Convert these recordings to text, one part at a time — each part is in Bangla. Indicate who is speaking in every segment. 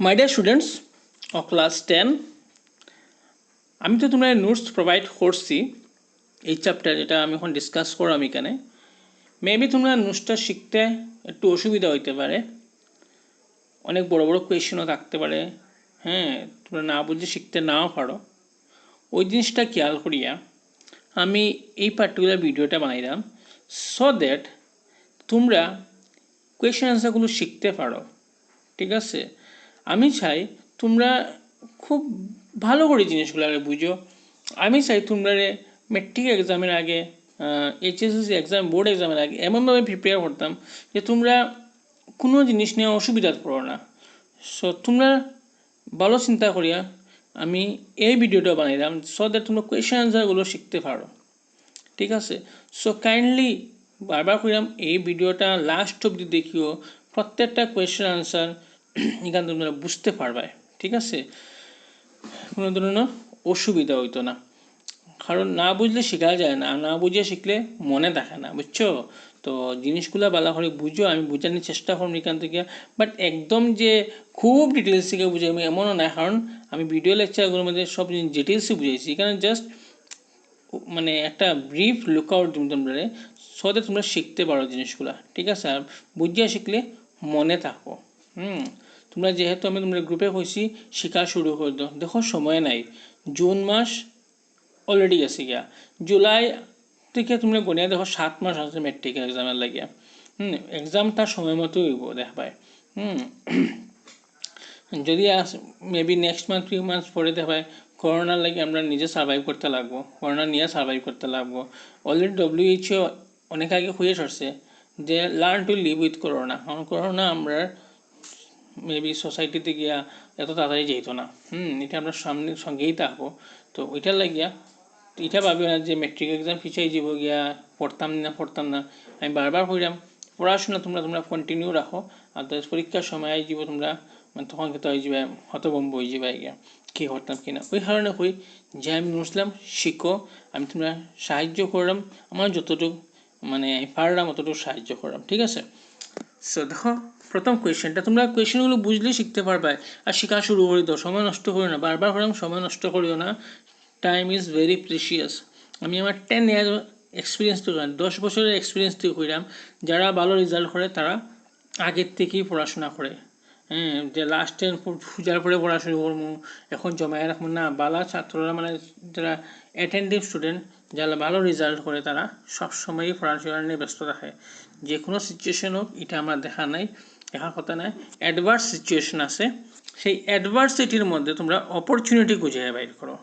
Speaker 1: My dear students of class 10, আমি তো তোমরা নোটস প্রোভাইড করছি এই চ্যাপ্টার যেটা আমি এখন ডিসকাস করলাম এখানে। মেবি তোমরা নোটসটা শিখতে একটু অসুবিধা হইতে পারে, অনেক বড় বড় কোয়েশ্চেনও থাকতে পারে, হ্যাঁ তোমরা না বুঝে শিখতে নাও পারো। ওই জিনিসটা খেয়াল করিয়া আমি এই পার্টিকুলার ভিডিওটা বানাইলাম সো দ্যাট তোমরা কোয়েশ্চেন আনসারগুলো শিখতে পারো। ঠিক আছে, আমি চাই তোমরা খুব ভালো করে জিনিসগুলো বুঝো। আমি চাই তোমরা মেট্রিক এক্সামের আগে, এইচএসএসসি এক্সাম, বোর্ড এক্সামের আগে এমনভাবে প্রিপেয়ার করতাম যে তোমরা কোনো জিনিস নিয়ে অসুবিধা পড়ো না। সো তোমরা ভালো চিন্তা করিয়া আমি এই ভিডিওটা বানাইলাম সো দ্যাট তোমরা কোয়েশ্চেন আনসারগুলো শিখতে পারো। ঠিক আছে, সো কাইন্ডলি বারবার করিলাম এই ভিডিওটা লাস্ট অবধি দেখিও, প্রত্যেকটা কোয়েশ্চেন আনসার এখান তোমরা বুঝতে পারবে। ঠিক আছে, কোনো ধরনের অসুবিধা হইতো না, কারণ না বুঝলে শেখা যায় না, না বুঝে শিখলে মনে থাকে না, বুঝছো? তো জিনিসগুলো ভালো করে বুঝো, আমি বোঝানোর চেষ্টা করবো এখান থেকে, বাট একদম যে খুব ডিটেলস থেকে বুঝাই এমনও না, কারণ আমি ভিডিও লেকচারগুলোর মধ্যে সব ডিটেলসই বুঝাইছি, এখানে জাস্ট মানে একটা ব্রিফ লুকআউট তোমরা সো তোমরা শিখতে পারো জিনিসগুলো। ঠিক আছে, আর বুঝিয়ে শিখলে মনে থাকো। তোমরা যেহেতু আমি তোমরা গ্রুপে হয়েছি শেখা শুরু করে দাও। দেখো সময় নাই, জুন মাস অলরেডি গেছে গিয়া, জুলাই থেকে তোমরা গণিয়া দেখো 7 মাস আছে মেট্রিক এক্সামের লাগিয়া। এক্সামটা সময় মতো হইব দেখবাই। যদি মেবি নেক্সট মান্থ 3 মান্থস পরে দেখবাই করোনার লাগে আমরা নিজে সার্ভাইভ করতে লাগবো, করোনা নিয়ে সার্ভাইভ করতে লাগবো। অলরেডি WHO অনেক আগে হয়ে সরছে যে learn to live with corona, কারণ করোনা আমরা মেবি সোসাইটিতে গিয়া এত তাড়াতাড়ি যেত না। এটা আমরা সামনের সঙ্গেই থাকবো। তো ওইটার লাগিয়া এটা ভাবি না যে মেট্রিক এক্সাম পিছিয়ে যাব গিয়া পড়তাম না। আমি বারবার কইলাম পড়াশোনা তোমরা কন্টিনিউ রাখো, আর পরীক্ষার সময় আই যাব তোমরা মানে তখন কিন্তু হয়ে যাবে হতভম্ব হয়ে যাবে গিয়া কী করতাম কিনা। ওই কারণে কই যে আমি বুঝলাম শিখো, আমি তোমরা সাহায্য করলাম, আমার যতটুকু মানে আমি পারলাম অতটুকু সাহায্য করলাম। ঠিক আছে, সো দেখো প্রথম কোয়েশ্চেনটা, তোমরা কোয়েশ্চেনগুলো বুঝলে শিখতে পারবে আর শেখা শুরু করে দাও, সময় নষ্ট করিও না। বারবার করলাম সময় নষ্ট করিও না, টাইম ইজ ভেরি প্রিশিয়াস। আমি আমার 10 ইয়ার এক্সপিরিয়েন্স থেকে 10 বছরের এক্সপিরিয়েন্স থেকে কইলাম, যারা ভালো রেজাল্ট করে তারা আগের থেকেই পড়াশোনা করে। যে লাস্টে পূজার পরে পড়াশোনা করবো এখন জমায় রাখবো না। বালা ছাত্ররা মানে যারা অ্যাটেন্টিভ স্টুডেন্ট, যারা ভালো রেজাল্ট করে তারা সবসময়ই পড়াশোনা নিয়ে ব্যস্ত থাকে। যে কোনো সিচুয়েশন হোক, এটা আমরা দেখার কথা নয়। অ্যাডভার্স সিচুয়েশন আছে, সেই অ্যাডভার্সিটির মধ্যে তোমরা অপরচুনিটি খুঁজে বাইর করো।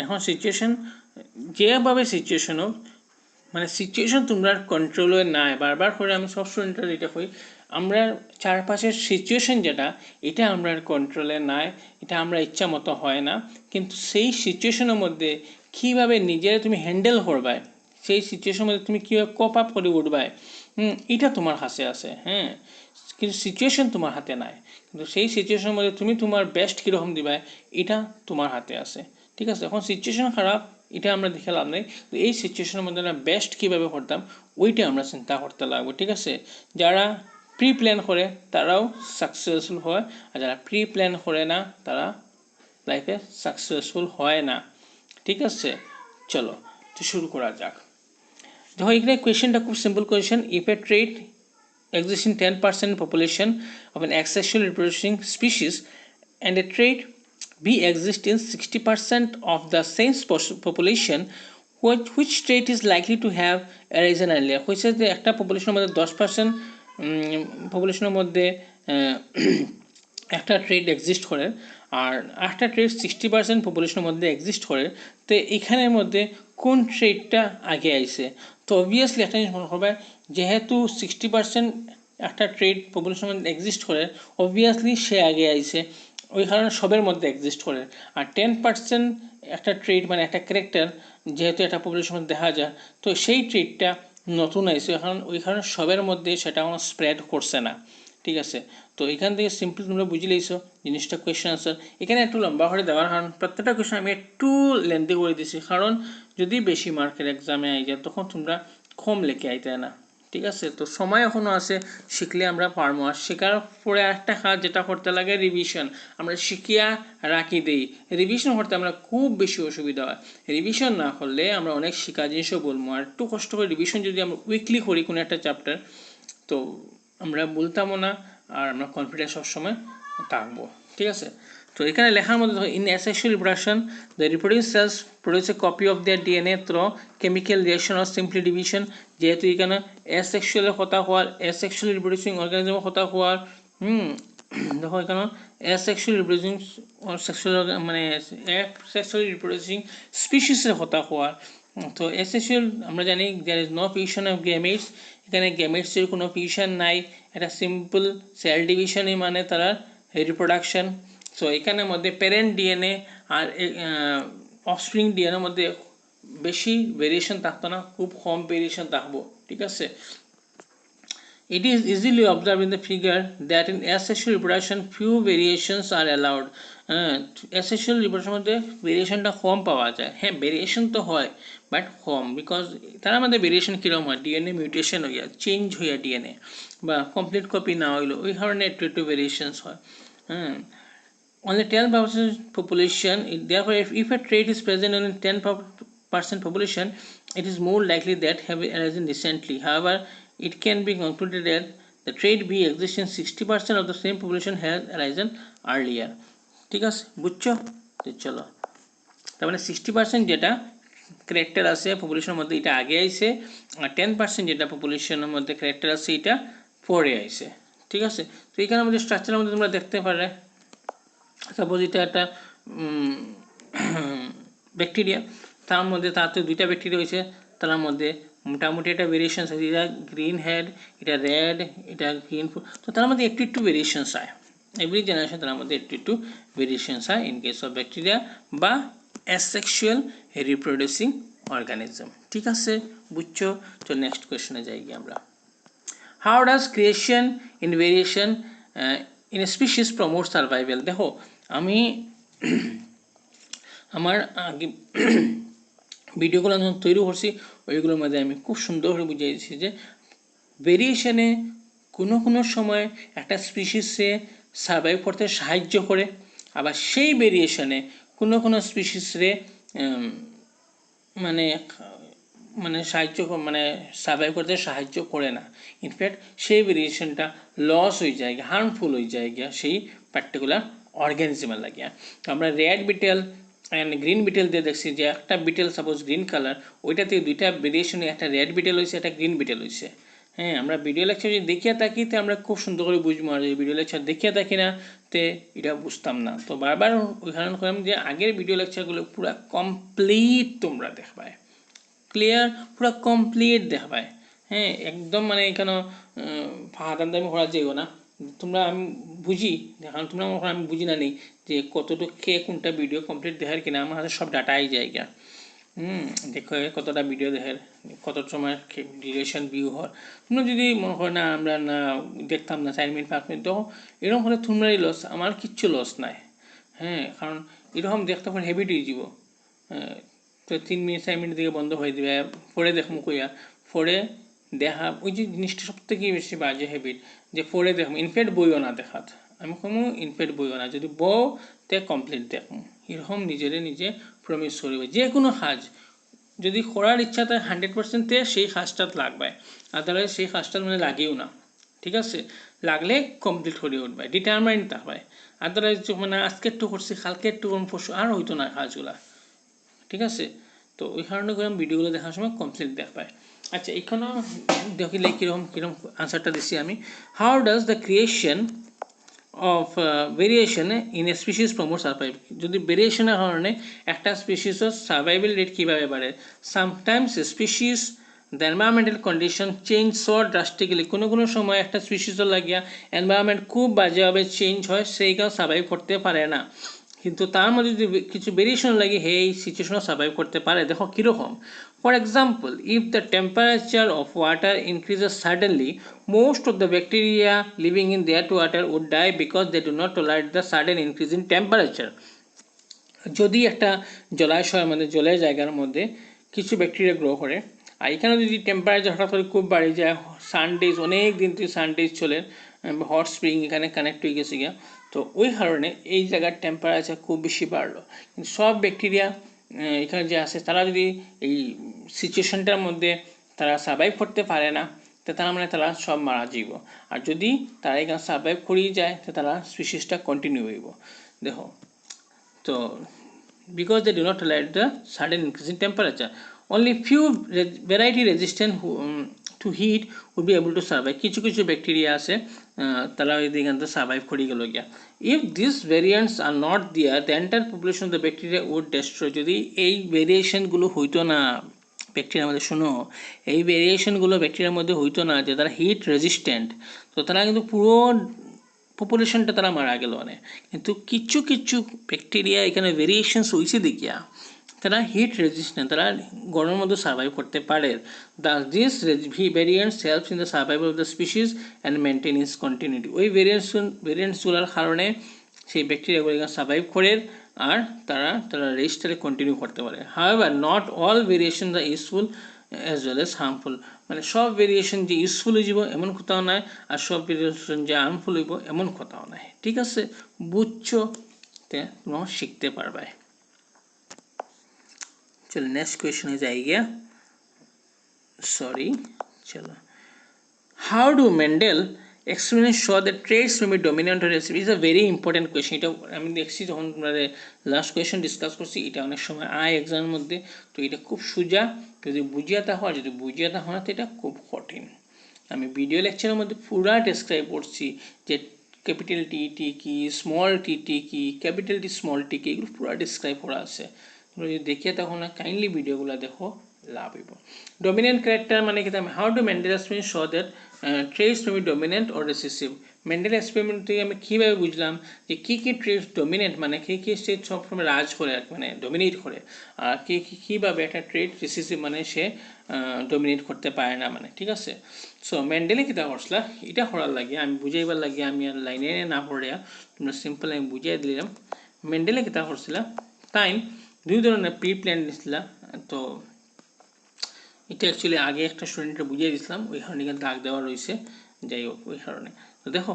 Speaker 1: এখন সিচুয়েশন যেভাবে সিচুয়েশন হোক, মানে সিচুয়েশন তোমরা কন্ট্রোলে নাই। বারবার করে আমি সব স্টুডেন্টরা এটা কই, আমরা চারপাশের সিচুয়েশন যেটা এটা আমরা কন্ট্রোলে নাই, এটা আমরা ইচ্ছা মতো হয় না, কিন্তু সেই সিচুয়েশনের মধ্যে কীভাবে নিজেরা তুমি হ্যান্ডেল করবে, সেই সিচুয়েশনের মধ্যে তুমি কীভাবে কোপ আপ করে উঠবে, এটা তোমার হাতে আছে। কিন্তু সিচুয়েশন তোমার হাতে নাই, কিন্তু সেই সিচুয়েশনের মধ্যে তুমি তোমার বেস্ট কীরকম দিবে এটা তোমার হাতে আছে। ঠিক আছে, এখন সিচুয়েশন খারাপ এটা আমরা দেখে লাভ নেই, তো এই সিচুয়েশনের মধ্যে আমরা বেস্ট কীভাবে করতাম ওইটা আমরা চিন্তা করতে লাগবো। ঠিক আছে, যারা প্রি প্ল্যান করে তারাও সাকসেসফুল হয়, আর যারা প্রি প্ল্যান করে না তারা লাইফে সাকসেসফুল হয় না। ঠিক আছে, চলো তো শুরু করা যাক। দেখো এখানে কোয়েশ্চেনটা খুব simple question. If a trait exists in 10% population of an asexual reproducing species and a trait B exists in 60% of the same population, which trait is likely to have arisen earlier? হয়েছে যে একটা পপুলেশনের মধ্যে 10% পপুলেশনের মধ্যে একটা ট্রেড এক্সিস্ট করে আর একটা ট্রেড 60% পপুলেশনের মধ্যে এক্সিস্ট করে, তো এখানের মধ্যে কোন ট্রেডটা আগে আইছে? তো অবভিয়াসলি একটা জিনিস মনে করবে, যেহেতু 60% একটা ট্রেড পপুলেশনের মধ্যে এক্সিস্ট করে অবভিয়াসলি সে আগে আইছে, ওই কারণে সবের মধ্যে এক্সিস্ট করে। আর 10% একটা ট্রেড মানে একটা ক্যারেক্টার যেহেতু একটা পপুলেশনের মধ্যে দেখা যায়, তো সেই ট্রেডটা নতুন আইছে, কারণ ওই কারণে সবের মধ্যে সেটা কোনো স্প্রেড করছে না। ঠিক আছে, তো এখান থেকে সিম্পল তোমরা বুঝে লইছো জিনিসটা। কোয়েশ্চেন আনসার এখানে একটু লম্বা করে দেওয়ার কারণ প্রত্যেকটা কোয়েশ্চেন আমি একটু লেন্দি করে দিছি, কারণ যদি বেশি মার্কের এক্সামে আই যায় তখন তোমরা কম লেখে আইতে না। ঠিক আছে, তো সময় এখনো আছে, শিখলে আমরা পারবো। আর শেখার পরে একটা কাজ যেটা করতে লাগে রিভিশন, আমরা শিখিয়া রাখি দেই, রিভিশন করতে আমরা খুব বেশি অসুবিধা হয়। রিভিশন না করলে আমরা অনেক শেখা জিনিসও বলবো, আর একটু কষ্ট করে রিভিশন যদি আমরা উইকলি করি কোনো একটা চ্যাপ্টার, তো আমরা বলতামও না, আর আমরা কনফিডেন্স সবসময় থাকবো। ঠিক আছে, তো এখানে লেখার মধ্যে in asexual reproduction the reproduce cells produce a copy of their DNA through chemical reaction or simply division. যেহেতু এখানে অ্যাসেক্সুয়ালের কথা হওয়ার, অ্যাসেক্সুয়াল রিপ্রোডিউসিং অর্গানিজমের কথা হওয়ার, দেখো এখানে অ্যাসেক্সুয়াল রিপ্রোডিউসিং সেক্সুয়াল মানে অ্যাসেক্সুয়াল রিপ্রোডিউসিং স্পিসিসের কথা হওয়ার। তো অ্যাসেক্সুয়াল আমরা জানি there is no fusion of gametes, এখানে গ্যামেটসের কোনো ফিউশন নাই, এটা সিম্পল সেল ডিভিশনই মানে তারা রিপ্রোডাকশন। সো এখানের মধ্যে প্যারেন্ট ডিএনএ আর অফস্প্রিং ডিএনএর মধ্যে বেশি ভেরিয়েশন থাকতো না, খুব কম ভেরিয়েশন থাকবো। ঠিক আছে, it is easily observed in the figure that in asexual reproduction few variations are allowed. Asexual reproduction মধ্যে ভেরিয়েশনটা কম পাওয়া যায়। হ্যাঁ, ভেরিয়েশন তো হয় বাট কম, বিকজ তার মধ্যে ভেরিয়েশন কীরকম হয়, ডিএনএ মিউটেশন হইয়া চেঞ্জ হইয়া ডিএনএ বা কমপ্লিট কপি না হইলো, ওই কারণে একটু একটু ভেরিয়েশনস হয়। Only 10% population, therefore if a trait is present in 10% population, it is more likely that have arisen recently. However, it can be concluded that the trait be existing 60% of the same population has arisen earlier. ঠিক আছে, বুঝছো? তো চলো, তার মানে 60% যেটা ক্যারেক্টার আছে পপুলেশনের মধ্যে এটা আগে আইছে, আর 10% যেটা পপুলেশনের মধ্যে ক্যারেক্টার আছে এটা পরে আইছে। ঠিক আছে, তো এখানে আমাদের স্ট্রাকচারের মধ্যে তোমরা দেখতে পারে, সাপোজ এটা একটা ব্যাকটেরিয়া, তার মধ্যে তার তো দুইটা ব্যাকটেরিয়া হয়েছে, তার মধ্যে মোটামুটি একটা ভেরিয়েশনস আছে, এটা গ্রিন হেড, এটা রেড, এটা গ্রিন, তো তার মধ্যে একটু একটু ভেরিয়েশনস হয় এভরি জেনারেশন, তার মধ্যে একটু একটু ভেরিয়েশনস হয় ইন কেস অফ ব্যাকটেরিয়া বা অ্যাসেক্সুয়াল রিপ্রোডিউসিং অর্গানিজম। ঠিক আছে, বুঝছো? তো নেক্সট কোয়েশ্চনে যাই গিয়ে আমরা, how does creation in variation in species promote survival. দেখো আমি আমার আগে ভিডিওগুলো যখন তৈরি করছি ওইগুলোর মধ্যে আমি খুব সুন্দর করে বুঝিয়েছি যে ভেরিয়েশনে কোনো কোনো সময় একটা স্পিসিসে সার্ভাইভ করতে সাহায্য করে, আবার সেই ভেরিয়েশনে কোনো কোনো স্পিসিসে মানে মানে সার্ভাইভ করতে সাহায্য করে না। ইনফ্যাক্ট সেই ভেরিয়েশনটা লস হয়ে যায়, হার্মফুল হয়ে যায় সেই পার্টিকুলার অর্গানিজমের লাগিয়া। তো আমরা red betel and green betel দিয়ে দেখছি যে একটা বিটেল সাপোজ গ্রিন কালার, ওইটাতে দুইটা ভেরিয়েশনে একটা রেড বিটেল হয়েছে, একটা গ্রিন বিটেল হয়েছে। হ্যাঁ, আমরা ভিডিও লেকচার যদি দেখিয়া থাকি তো আমরা খুব সুন্দর করে বুঝবো, আর ভিডিও লেকচার দেখিয়া থাকি না তে এটা বুঝতাম না। তো বারবার ওই কারণ করলাম যে আগের ভিডিও লেকচারগুলো পুরো কমপ্লিট তোমরা দেখবায়, ক্লিয়ার, পুরো কমপ্লিট দেখবায়। হ্যাঁ, একদম মানে এখানে ফাঁকা দামি করা যাইও না, তোমরা আমি বুঝি, কারণ তোমরা আমি বুঝি না নেই যে কতটুকু কে কোনটা ভিডিও কমপ্লিট দেখার কিনা, আমার হাতে সব ডাটাই জায়গা। দেখো কতটা ভিডিও দেখার, কত সময় ডিউরেশন ভিউ হয়। তোমরা যদি মনে করো না আমরা না দেখতাম না 4 মিনিট 5 মিনিট, তো এরকম হলে তোমরাই লস, আমার কিচ্ছু লস নাই। হ্যাঁ, কারণ এরকম দেখতে পারে হেবিট হয়ে যাব। তো 3 মিনিট 4 মিনিট দিকে বন্ধ হয়ে দেবে, পরে দেখবো কইয়া, পরে দেখা ওই যে জিনিসটা সব থেকে বেশি বাজে হ্যাবিট, যে পরে দেখবো ইনফ্যাক্ট বইও না দেখাত, আমি কমু ইনফ্যাক্ট বইও না, যদি বউ তে কমপ্লিট দেখবো, এরকম নিজে প্রমিস করিবে। যে কোনো কাজ যদি করার ইচ্ছা থাকে 100% সেই কাজটা লাগবে, আদারওয়াইজ সেই কাজটা মানে লাগেও না। ঠিক আছে, লাগলে কমপ্লিট করে উঠবে, ডিটারমাইন্ড থাকবে, আদারওয়াইজ মানে আজকে একটু করছি কালকে একটু করুন পরশু আর হইতো না কাজগুলা। ঠিক আছে, তো ওই কারণে করে ভিডিওগুলো দেখার সময় কমপ্লিট দেখবে। আচ্ছা, এখানেও দেখিলে কীরকম আনসারটা দিচ্ছি আমি, how does the creation of variation in a species promote survive. যদি ভেরিয়েশনের কারণে একটা স্পিসিসের সার্ভাইভাল রেট কীভাবে বাড়ে, sometimes species the environmental condition change so drastically, কোনো সময় একটা স্পিসিসও লাগিয়া এনভায়রনমেন্ট খুব বাজেভাবে চেঞ্জ হয়, সেই কারণে সার্ভাইভ করতে পারে না, কিন্তু তার মধ্যে যদি কিছু ভেরিয়েশন লাগে এই সিচুয়েশনও সার্ভাইভ করতে পারে। দেখো কীরকম, for example if the temperature of water increases suddenly, most of the bacteria living in that water would die because they do not tolerate the sudden increase in temperature. যদি একটা জলাশয় মানে জলের জায়গার মধ্যে কিছু ব্যাকটেরিয়া গ্রো করে, আর এখানে যদি টেম্পারেচার হঠাৎ করে খুব বাড়ে যায়, সানডেজ অনেক দিন থেকে সানডেজ চলে, হট স্প্রিং এখানে কানেক্ট হয়ে গেছে গিয়া, তো ওই কারণে এই জায়গার টেম্পারেচার খুব বেশি বাড়লো। কিন্তু সব ব্যাকটেরিয়া এখানে যে আছে তারা যদি এই সিচুয়েশনটার মধ্যে তারা সার্ভাইভ করতে পারে না, তো তার মানে তারা সব মারা যাইব। আর যদি তারা এখানে সার্ভাইভ করেই যায় তো তারা স্পিসিসটা কন্টিনিউ হইব। দেখো, তো because they do not tolerate the sudden increase in temperature, only few variety resistant to heat would be able to survive. কিছু কিছু ব্যাকটেরিয়া আছে তারা এখান থেকে সার্ভাইভ করে গেল গিয়া। if these variants are not there, the entire population of the bacteria would destroy. যদি এই ভেরিয়েশনগুলো হইতো না ব্যাকটেরিয়ার মধ্যে, শোনো, এই ভেরিয়েশনগুলো ব্যাকটেরিয়ার মধ্যে হইতো না যে তারা হিট রেজিস্ট্যান্ট, তো তারা কিন্তু পুরো পপুলেশনটা তারা মারা গেল অনেক। কিন্তু কিছু কিছু ব্যাকটেরিয়া এখানে ভেরিয়েশনস হয়েছে দেখিয়া তারা হিট রেজিস্ট্যান্ট, তারা গরমের মধ্যে সার্ভাইভ করতে পারে। This variants helps in the survival of the species and maintain it's continuity. ওই ভেরিয়েন্টসগুলোর কারণে সেই ব্যাকটেরিয়াগুলো এখানে সার্ভাইভ করে আর তারা রেজিস্টারে কন্টিনিউ করতে পারে। However not all variations are useful as well as harmful. মানে সব ভেরিয়েশন যে ইউজফুল হয়ে যাব এমন কোথাও নাই, আর সব ভেরিয়েশন যে হার্মফুল হইব এমন কোথাও নাই। ঠিক আছে, বুঝছো? তে তোমরা শিখতে পারবে। চলো নেক্সট কোয়েশনে যাই গিয়া। চলো, how do Mendel experiments show that traits may be dominant or recessive? Is a very important question. এটা আমি দেখছি যখন তোমরা লাস্ট কোয়েশন ডিসকাস করছি, এটা অনেক সময় এক্সামের মধ্যে, তো এটা খুব সোজা যদি বুঝিয়াতা হয়, যদি বুঝিয়াতা হয় তো এটা খুব কঠিন। আমি ভিডিও লেকচারের মধ্যে পুরা ডেসক্রাইব করছি যে ক্যাপিটাল টি টি কি, স্মল টি টি কি, ক্যাপিটাল টি স্মল টি কি, এগুলো পুরা ডেসক্রাইব করা আছে। তোমরা যদি দেখিয়ে তখন কাইন্ডলি ভিডিওগুলো দেখো, লাভ হইব। ডমিনেন্ট ক্যারেক্টার মানে কি? How do Mendel experiment show that traits may be dominant or recessive? Mendel experiment থেকে আমি কীভাবে বুঝলাম যে কী কী ট্রেটস ডমিনেন্ট, মানে কী কী ট্রেট সবসময় রাজ করে, মানে ডমিনেট করে, আর কীভাবে একটা ট্রেট রেসিসিভ মানে সে ডমিনেট করতে পারে না, মানে ঠিক আছে। সো মেন্ডেলে কীটা করছিলা এটা করার লাগে, আমি বুঝাইবার লাগে, আমি আর লাইনে না পড়িয়া তোমরা সিম্পল আমি বুঝাই দিলাম। মেন্ডেলে কীটা করছিলা, তাই দুই ধরনের প্রি প্ল্যান দিছিলা। তো এটা অ্যাকচুয়ালি আগে একটা স্টুডেন্টকে বুঝিয়ে দিয়েছিলাম, ওই কারণে এখানে দাগ দেওয়া রয়েছে, যাই হোক ওই কারণে। তো দেখো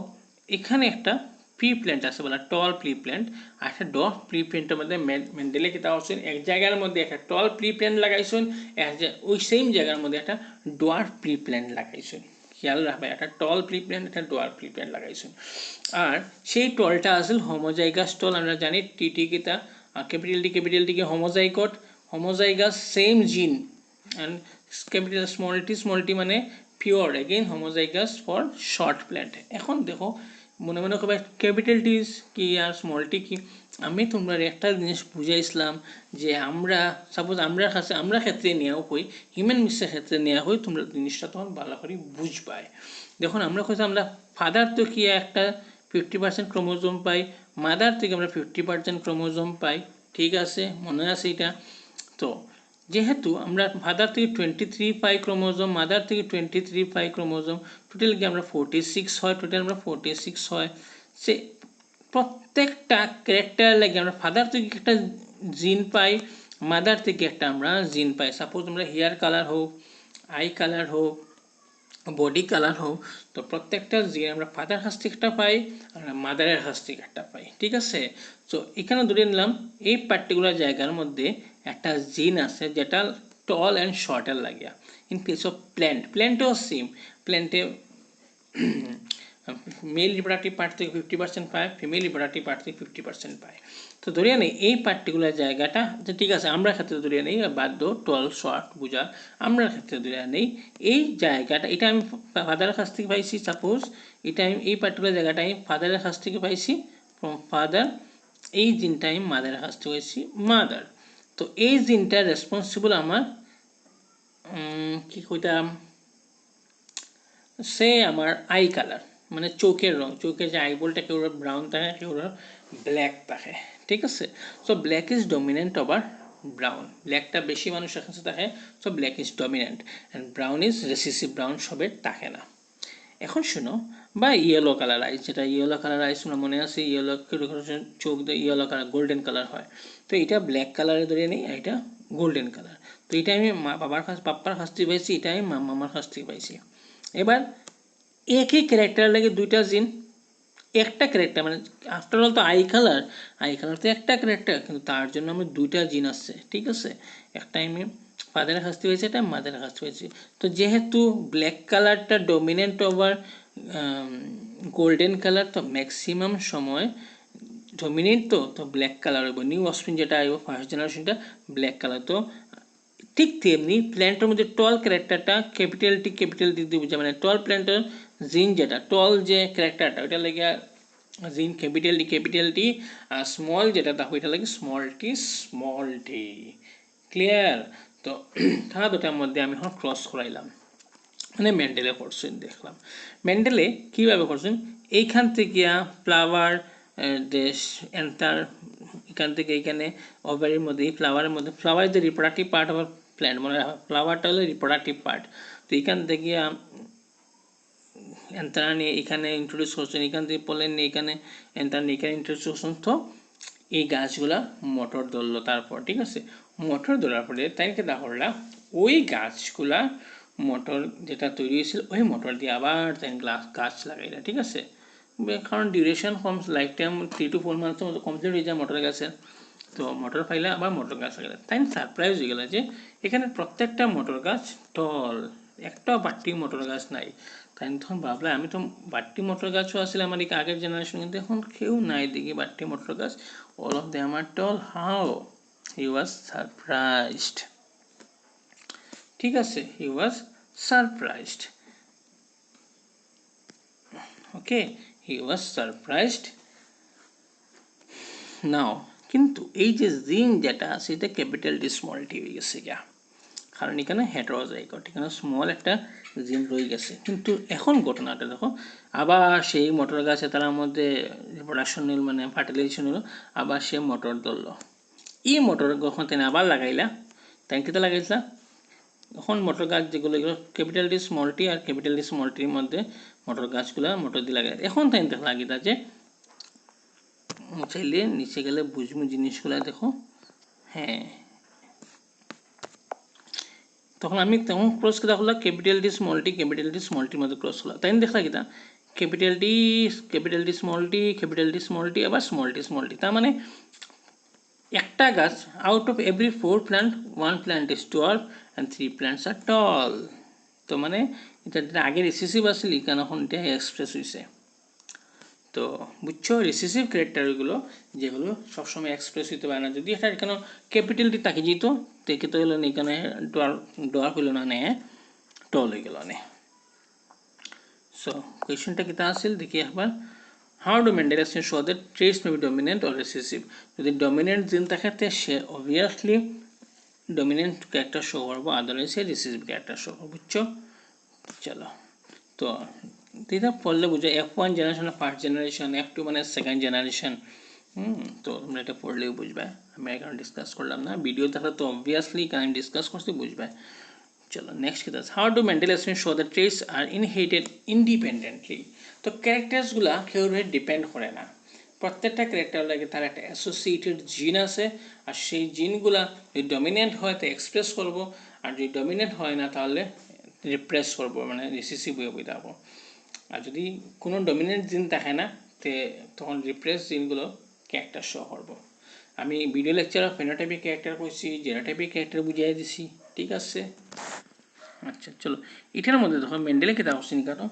Speaker 1: এখানে একটা প্রি প্ল্যান্ট আছে বলা টল প্রি প্ল্যান্ট, আর একটা ডট প্রি প্ল্যান্টের মধ্যে মেন্ডেলে কি তা হচ্ছেন এক জায়গার মধ্যে একটা টল প্রি প্ল্যান্ট লাগাইছেন, ওই সেম জায়গার মধ্যে একটা ডোয়ার প্রি প্ল্যান্ট লাগাইছেন। খেয়াল রাখবে, একটা টল প্রি প্ল্যান্ট, একটা ডোয়ার প্রি প্ল্যান্ট লাগাইছেন। আর সেই টলটা আসলে হোমোজাইগাস টল, আমরা জানি টিটি কিতা ক্যাপিটাল টি কে হোমোজাইগাস সেম জিন, and capital small t মানে pure, again homozygous for short plant। এখন দেখো মনে মনে করবে ক্যাপিটাল টি কি আর স্মল টি কি, আমি তোমরা একটা জিনিস বুঝাইছিলাম যে আমরা সাপোজ আমরা ক্ষেত্রে নেওয়া হই, হিউম্যান মিক্সের ক্ষেত্রে নেওয়া হই, তোমরা জিনিসটা তখন ভালো করে বুঝবাই। দেখুন আমরা কইছি আমরা ফাদার তো কি একটা 50% ক্রোমোজোম পাই, মাদার থেকে আমরা 50% ক্রোমোজোম পাই, ঠিক আছে, মনে আছে এটা? তো যেহেতু আমরা ফাদার থেকে 23 পাই ক্রোমোজোম, মাদার থেকে 23 পাই ক্রোমোজোম, টোটাল কি আমরা 46 হয়, সে প্রত্যেকটা ক্যারেক্টার লাগে আমরা ফাদার থেকে একটা জিন পাই, মাদার থেকে একটা আমরা জিন পাই। সাপোজ আমরা হেয়ার কালার হোক, আই কালার হোক, বডি কালার হোক, তো প্রত্যেকটা জিন আমরা ফাদার কাছ থেকে একটা পাই আর মাদারের কাছ থেকে একটা পাই, ঠিক আছে। তো এখানে ধরে নিলাম এই পার্টিকুলার জায়গার মধ্যে একটা জিন আছে যেটা টল অ্যান্ড শর্টের লাগিয়া। ইন কেস অফ প্ল্যান্টেও সেম, প্ল্যান্টে মেল রিপ্রোডাক্টিভ পার্ট থেকে 50% পায়, ফিমেল রিপ্রোডাক্টিভ পার্ট থেকে 50% পায়। তো ধরিয়া নেই এই পার্টিকুলার জায়গাটা, ঠিক আছে, আমরা ক্ষেত্রে ধরিয়া নেই বাধ্য টল শর্ট বোঝা, আমরা ক্ষেত্রে ধরিয়া নেই এই জায়গাটা, এটা আমি ফাদারের কাছ থেকে পাইছি, সাপোজ এটা আমি এই পার্টিকুলার জায়গাটা আমি ফাদারের কাছ থেকে পাইছি ফ্রম ফাদার, এই জিনটা আমি মাদারের কাছ থেকে পাইছি মাদার। তো এই জিনটা রেসপন্সিবল আমার কি কইতাম, সে আমার আই কালার, মানে চোখের রং, চোখের যে আইবলটা কেউ ব্রাউন থাকে, কেউ ব্ল্যাক থাকে, ঠিক আছে। So black is dominant over brown, ব্ল্যাকটা বেশি মানুষের কাছে থাকে, so black is dominant and brown is recessive, brown সবের থাকে না। এখন শোনো, বা ইয়েলো কালার আইস, যেটা ইয়েলো কালার আইস আমরা মনে আছে, ইয়েলো চোখ দিয়ে ইয়েলো কালার গোল্ডেন কালার হয়, তো এটা ব্ল্যাক কালারে ধরে নেই, এটা গোল্ডেন কালার। তো এটা আমি পাপ্পার কাছ থেকে পাইছি, এটা আমি মামার কাছ থেকে পাইছি। এবার একই ক্যারেক্টার লাগে দুইটা জিন, একটা ক্যারেক্টার মানে আফটার অল তো আই কালার তো একটা ক্যারেক্টার, কিন্তু তার জন্য আমার দুইটা জিন আছে, ঠিক আছে। একটা আমি ফাদারের কাছ থেকে পেয়েছি, একটা মাদারের কাছ থেকে পেয়েছি। তো যেহেতু ব্ল্যাক কালারটা ডমিনেন্ট ওভার গোল্ডেন কালার, তো ম্যাক্সিমাম সময় ডমিনেন্ট তো ব্ল্যাক কালার হইব। নিউ অফস্প্রিং যেটা আইব ফার্স্ট জেনারেশনটা ব্ল্যাক কালার। তো ঠিক তেমনি প্ল্যান্টের মধ্যে টল ক্যারেক্টারটা ক্যাপিটাল টি দিয়ে বুঝা, মানে টল প্ল্যান্টের জিন যেটা টল যে ক্যারেক্টারটা ওইটা লাগে জিন ক্যাপিটাল টি, আর স্মল যেটা তা ওইটা লাগে স্মল টি। ক্লিয়ার? তো তারা দুটার মধ্যে আমি এখন ক্রস করাইলাম, মানে মেন্ডেলে করছেন দেখলাম। মেন্ডেলে কীভাবে করছেন, এইখান থেকে ফ্লাওয়ার দেশ এন্টার, এখান থেকে এইখানে ওভারের মধ্যে এই ফ্লাওয়ারের মধ্যে, ফ্লাওয়ার যে রিপ্রোডাক্টিভ পার্ট অফ প্ল্যান্ট, মানে ফ্লাওয়ারটা হলো রিপ্রোডাক্টিভ পার্ট। তো এখান থেকে এন্টার নিয়ে এখানে ইন্ট্রোডিউস করছেন, এখান থেকে পোলেন নিয়ে এখানে এন্টার নিয়ে এখানে ইন্ট্রোডিউস করছেন। তো এই গাছগুলা মোটর ধরলো, তারপর ঠিক আছে মোটর ধরার পরে তাই কেটা করলা, ওই গাছগুলা মোটর যেটা তৈরি হয়েছিল ওই মোটর দিয়ে আবার তাই গাছ লাগাইলা, ঠিক আছে। কারণ duration com, life time 3 to 4 months মতো কমপ্লিট হয়ে যায় মোটর গাছের। তো মোটর পাইলে আবার মোটর গাছ লাগাইলা, তাই সারপ্রাইজ হয়ে গেল যে এখানে প্রত্যেকটা মোটর গাছ টল, একটা বাট্টি মোটর গাছ নাই। তাই তখন ভাবলাম, আমি তো বাট্টি মোটর গাছও আসলে আমার এই আগের জেনারেশন, কিন্তু এখন কেউ নাই দেখি বাট্টি মোটর গাছ, all of them are tall. How? He was surprised. ঠিক আছে, he was surprised. Okay, he was surprised. Now কিন্তু এই যে জিন যেটা আছে এটা ক্যাপিটাল ডি স্মল টি হয়ে গেছে গা, কারণ এখানে হেটারোজাইগট, এখানে স্মল একটা জিন রয়ে গেছে। কিন্তু এখন ঘটনাটা দেখো, আবার সেই মোটর গাছে তার মধ্যে রিপ্রোডাকশন নিল, মানে ফার্টিলাইজেশন হলো, আবার সে মোটর ধরলো। এই মোটর যখন তিনি আবার লাগাইলা, তাই কিতা লাগাইছিলা, এখন মোটর গাছ যেগুলো এগুলো ক্যাপিটাল ডি স্মল টি আর ক্যাপিটাল ডি স্মল টির মধ্যে মোটর গাছগুলো মোটর দিয়ে লাগাই। এখন তাই লাগিতা যে চাইলে নিচে গেলে বুঝবো জিনিসগুলো, দেখো হ্যাঁ, তখন আমি তখন ক্রস কেটা হলো ক্যাপিটাল ডি স্মল টির মধ্যে ক্রস হলো, তাই দেখলা কিতা ক্যাপিটাল ডি স্মল টি আবার স্মল টি। তার মানে একটা গাছ, out of every 4 plant 1 plant is dwarf and 3 plants are tall. তো মানে এটা যেটা আগে রিসেসিভ আসলে কেন এখন এটা এক্সপ্রেস হয়েছে। তো বুঝছো, রিসেসিভ ক্যারেক্টারগুলো যেগুলো সবসময় এক্সপ্রেস হইতে পারে না, যদি এটা কেন ক্যাপিটালটি তাকে যেত দেখে তো হলো না, এখানে ডোয়ার্ফ হইল না, নে টল হয়ে গেল নে। সো কোয়েশ্চনটা কিতা আসছিল দেখি একবার, how do Mendelian show that traits may be dominant or recessive? যদি ডমিনেন্ট জিন থাকে সে অবভিয়াসলি ডমিনেন্ট ক্যারেক্টার শো করবো, আদারওয়াইজ সে রিসেসিভ ক্যারেক্টার শো করবো। বুঝছো? চলো, তো এটা পড়লে বুঝো F1 generation first generation, F2 মানে সেকেন্ড জেনারেশন। তো তোমরা এটা পড়লেও বুঝবে, আমি এখানে ডিসকাস করলাম না, ভিডিও দেখলে তো অবভিয়াসলি কারণ ডিসকাস করতে বুঝবে। চলো নেক্সট কি আছে, how do mental estimate show the traits are inherited independently. তো ক্যারেক্টারসগুলো কেউ ডিপেন্ড করে না, প্রত্যেকটা ক্যারেক্টার লাগে তার একটা অ্যাসোসিয়েটেড জিন আছে, আর সেই জিনগুলা যদি ডমিনেন্ট হয় তো এক্সপ্রেস করবো, আর যদি ডমিনেন্ট হয় না তাহলে রিপ্রেস করবো, মানে রিসেসিভ হয়ে যাবো। আর যদি কোনো ডমিনেন্ট জিন থাকে না তখন রিপ্রেস জিনগুলো ক্যারেক্টার শো করবো। আমি ভিডিও লেকচারে ফেনোটাইপিক ক্যারেক্টার কইছি, জেনোটাইপিক ক্যারেক্টার বুঝিয়ে দিছি, ঠিক আছে। আচ্ছা চলো, এটার মধ্যে দেখো মেন্ডেলে কেটা করছি কারণ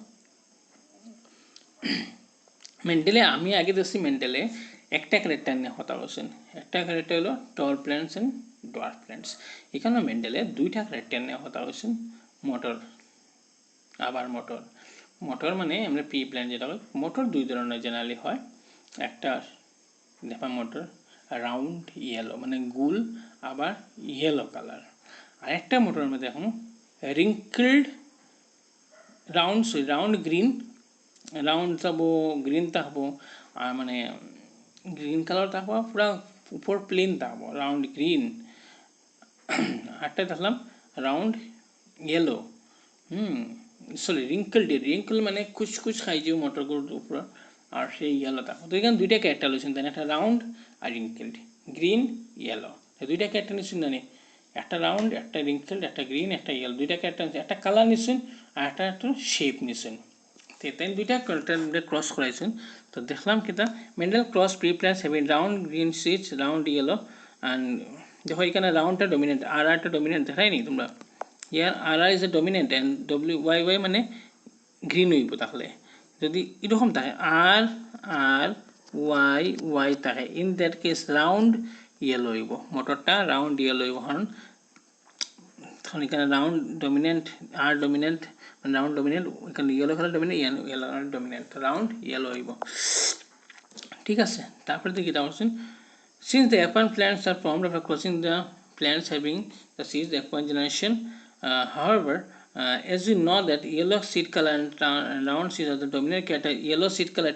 Speaker 1: মেন্ডেলে আমি আগে দেখছি মেন্ডেলে একটা ক্যারেক্টার নিয়ে কথা বলছেন, একটা ক্যারেক্টার হলো টল প্ল্যান্টস অ্যান্ড ডোয়ার্ফ প্ল্যান্টস। এখানে মেন্ডেলে দুইটা ক্যারেক্টার নিয়ে কথা বলছেন, মোটর আবার মোটর মানে আমরা পি প্ল্যান্ট যেটা হয়, মোটর দুই ধরনের জেনারেলি হয়, একটা দেখা মোটর রাউন্ড ইয়েলো মানে গুল, আবার ইয়েলো কালার, আর একটা মোটরের মধ্যে এখন রিঙ্কলড রাউন্ড গ্রিন, রাউন্ড থাকবো গ্রিন থাকবো, আর মানে গ্রিন কালার থাকবো, পুরা উপর প্লেন থাকবো রাউন্ড গ্রিন। আরটা দেখলাম রাউন্ড ইয়েলো, সরি রিঙ্কল মানে কুচকুচ খাই যে মোটরগুলোর উপর, আর সেই ইয়েলো থাকবো। তো এখানে দুইটা ক্যারেক্টার লইছেন, তাই একটা রাউন্ড আর রিঙ্কলড, গ্রিন ইয়েলো, দুইটা ক্যারেক্টার নিচ্ছেন জানি। একটা রাউন্ড, একটা রিঙ্কেল, একটা গ্রিন, একটা ইয়েলো, দুইটাকে একটা কালার নিছেন আর একটা শেপ নিছেন। তাই দুইটা ক্রস করাইছেন। তো দেখলাম কিতা Mendel cross pea plants having round green seeds, round yellow and দেখো এখানে রাউন্ডটা ডমিনেন্ট, আর আরটা ডমিনেন্ট দেখাই নি তোমরা। ইয়ার R R is a dominant and W Y Y মানে গ্রিন হইব। তাহলে যদি এরকম থাকে আর আর ওয়াই ওয়াই থাকে, in that case round yellow হইব, মোটরটা রাউন্ড ইয়েলো হইব। কারণ এখানে round dominant, R dominant, round dominant, এখানে yellow colour dominant, yellow colour dominant, round yellow হইব। ঠিক আছে, তারপরে দেখি এটা বলছেন since the F1 plants are formed after crossing the plants having the seeds the F1 generation. However, as we know that yellow seed color and round seeds are the dominant character, yellow seed color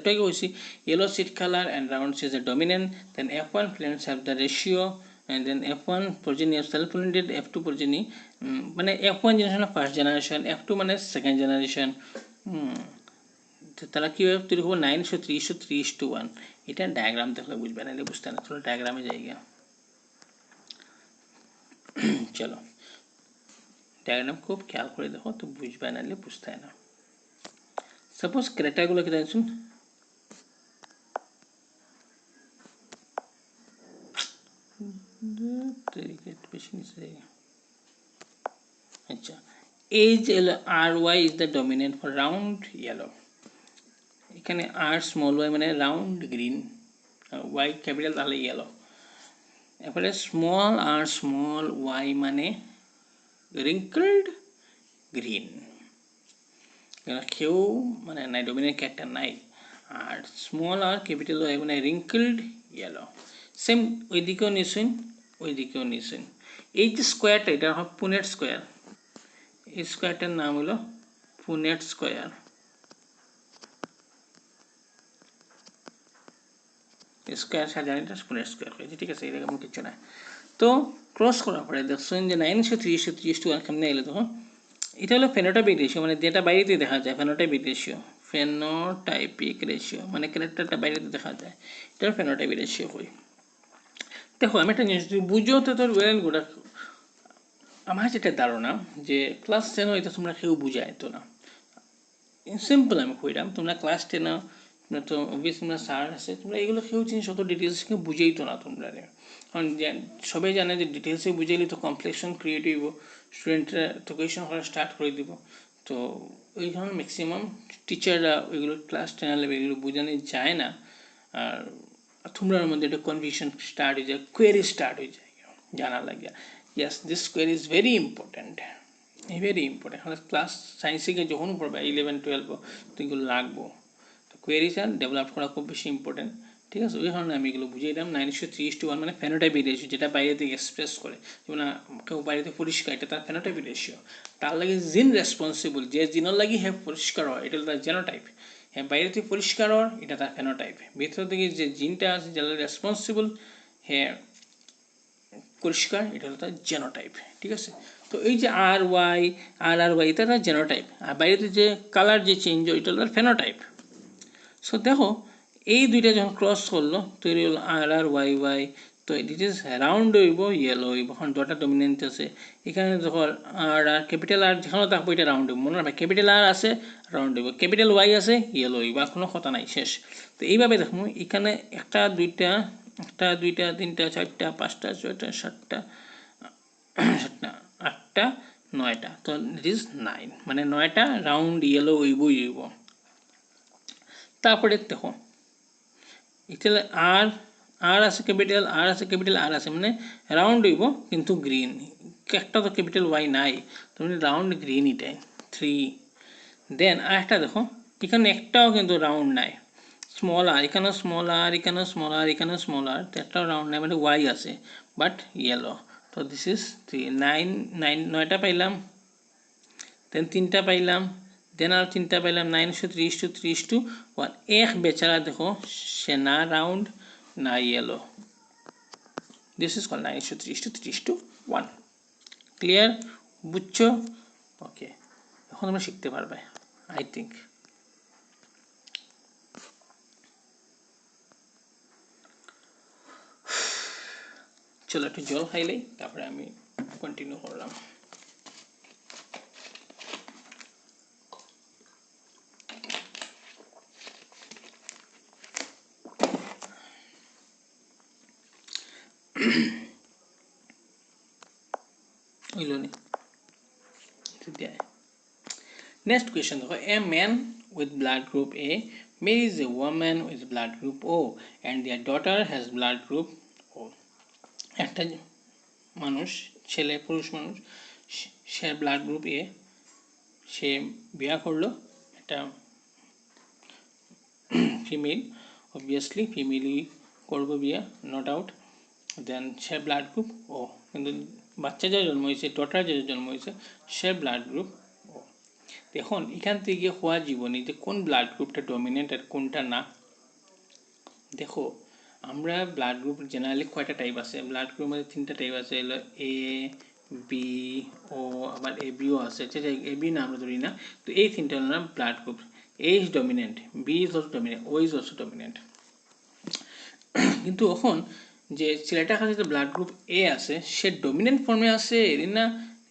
Speaker 1: yellow seed color and round seeds are dominant, then F1 plants have the ratio, and then F1 progeny of self-pollinated, F2 progeny মানে F1 generation first generation, F2 মানে second generation। তারা কীভাবে তৈরি করবো 9:3:3:1, এটা ডায়াগ্রাম দেখলে বুঝবে না, বুঝতে না, চলো ডায়াগ্রামে যাই গিয়া। চলো ডায়াগ্রাম খুব খেয়াল করে দেখো তো বুঝবে না, বুঝতে না। সাপোজ ক্যারেক্টারগুলো কি দেখুন, বেশি নিচে যাই। আচ্ছা, as R Y is the dominant for round yellow. এখানে আর স্মল ওয়াই মানে রাউন্ড গ্রিন, ওয়াই ক্যাপিটাল তাহলে ইয়েলো। এরপরে স্মল আর স্মল ওয়াই মানে রিঙ্কলড গ্রিন, কেউ মানে নাই, ডমিনেন্ট ক্যারেক্টার নাই। আর স্মল আর ক্যাপিটাল ওয়াই মানে রিঙ্কলড ইয়েলো। সেম ওইদিকেও নিয়েছেন, ওইদিকেও নিয়েছেন। এই যে স্কোয়ারটা, এটা হয় পুনেট স্কোয়ার, এই স্কোয়ারটার নাম হলো পুনেট স্কোয়ার। স্কোয়ার সাজানো এটা পুনেট স্কোয়ার হয়েছে, ঠিক আছে, এরকম কিছু না। তো ক্রস করার পরে দেখছেন যে 9:3:3:1 কেমনে এলো তখন, এটা হলো ফেনোটাইপিক রেশিও, মানে যেটা বাইরেতে দেখা যায় ফেনোটাইপিক রেশিও, ফেনোটাইপিক রেশিও মানে ক্যারেক্টারটা বাইরেতে দেখা যায়, এটা ফেনোটাইপিক রেশিও হয়। দেখো আমি একটা জিনিস বুঝো তো তোর ওয়েল গুড। আমার যেটা ধারণা যে ক্লাস 10 এটা তোমরা কেউ বুঝায় তো না, সিম্পল আমি কইলাম, তোমরা ক্লাস 10 তোমরা তো অবভিয়াসলি তোমরা স্যার আছে, তোমরা এগুলো কেউ জিনিস অত ডিটেলস কেউ বুঝেই তো না তোমরা। কারণ সবাই জানে যে ডিটেলসে বুঝাইলে তো কমপ্লেক্সন ক্রিয়েট হইব, স্টুডেন্টরা তো কোয়েশন করা স্টার্ট করে দিব। তো ওই ধরনের ম্যাক্সিমাম টিচাররা ওইগুলো ক্লাস 10 লেভেল এগুলো বোঝানো যায় না। আর তোমরার মধ্যে একটা কনফিউশন স্টার্ট হয়ে যায়, কোয়েরি স্টার্ট হয়ে যায় জানা লাগে। Yes, this query is very important, very important. আমরা ক্লাস সায়েন্সে গিয়ে যখন পড়বে 11-12 তো এগুলো লাগবো। তো কোয়েরিটা ডেভেলপ করা খুব বেশি ইম্পর্টেন্ট, ঠিক আছে। ওই কারণে আমি এগুলো বুঝিয়ে দিলাম। 9:3:1 মানে ফেনোটাইপিক রেশিও, যেটা বাইরে থেকে এক্সপ্রেস করে, যেমন কেউ বাইরেতে পরিষ্কার, এটা তার ফেনোটাইপিক রেশিও। তার লাগে জিন রেসপন্সিবল, যে জিনের লাগি হ্যাঁ পরিষ্কার হয়, এটা তার জেনোটাইপ। হ্যাঁ বাইরে থেকে পরিষ্কার হওয়ার, এটা তার ফেনোটাইপ। ভিতর থেকে যে জিনটা আছে যেটা রেসপন্সিবল হ্যাঁ পরিষ্কার, এটা হলো তার জেনোটাইপ, ঠিক আছে। তো এই যে আর ওয়াই এটা তার জেনোটাইপ, আর বাইরে যে কালার যে চেঞ্জ হয় এটা হলো তার ফেনোটাইপ। সো দেখো এই দুইটা যখন ক্রস করলো তৈরি হলো আর ওয়াই। তো ইট ইজ রাউন্ড হইব, ইয়েলো হইব, কারণ দুটা ডমিনেন্ট আছে। এখানে দেখো আর ক্যাপিটাল আর যেখানে থাকবো এটা রাউন্ড হইব, মনে রাখবে ক্যাপিটাল আর আছে রাউন্ড হইব, ক্যাপিটাল ওয়াই আছে ইয়েলো হইব, আর কোনো কথা নাই, শেষ। তো এইভাবে দেখো এখানে একটা দুইটা 3টা 4টা 5টা 6টা 7টা 8টা 9টা, তো ইট ইজ 9, মানে 9টা রাউন্ড ইয়েলো হইব। তারপরে দেখো এখানে আর আর আছে ক্যাপিটাল, আর আছে মানে রাউন্ড হইব কিন্তু গ্রিন, একটা তো ক্যাপিটাল ওয়াই নাই, তো রাউন্ড গ্রিন এটাই 3। দেন আর একটা দেখো এখানে একটাও কিন্তু রাউন্ড নাই, স্মল আর, এখানেও স্মল আর, এখানেও স্মল আর, এখানেও স্মল আর, তো একটাও রাউন্ড নাই, মানে ওয়াই আছে বাট ইয়েলো। তো দিস ইজ 3, 9টা পাইলাম, দেন 3টা পাইলাম, দেন আর 3টা পাইলাম, 9:3:3:1। এক বেচারা দেখো সে না রাউন্ড না yellow, this is call 9:3:3:1। Clear, বুঝছো? ওকে, এখন তোমরা শিখতে পারবে আই থিঙ্ক। চলো একটু জল খাইলেই তারপরে আমি কন্টিনিউ করলাম। Next question, a man with blood group A marries a woman with blood group O and their daughter has blood group O. একটা মানুষ, ছেলে পুরুষ মানুষ, সে ব্লাড গ্রুপ এ, সে বিয়া করলো একটা ফিমেল, অবভিয়াসলি ফিমেলই করবো বিয়া, নো ডাউট। দেন সে ব্লাড গ্রুপ ও, কিন্তু বাচ্চা যে জন্ম হয়েছে, ডটার যে জন্ম হয়েছে, সে ব্লাড গ্রুপ ও। এখন এখান থেকে হওয়া জীবনী যে কোন ব্লাড গ্রুপটা ডমিনেন্ট আর কোনটা না। দেখো আমরা ব্লাড গ্রুপ জেনারেলি কয়টা টাইপ আছে, ব্লাড গ্রুপ মধ্যে 3টা টাইপ আছে, হলো এ, বি, ও, আবার এ বিও আছে। এ বি না আমরা ধরি না, তো এই 3টা হলো না blood group. A is dominant, B is also dominant, O is also dominant. কিন্তু এখন যে ছেলেটার কাছে যে ব্লাড গ্রুপ এ আছে, সে ডমিনেন্ট ফর্মে আছে না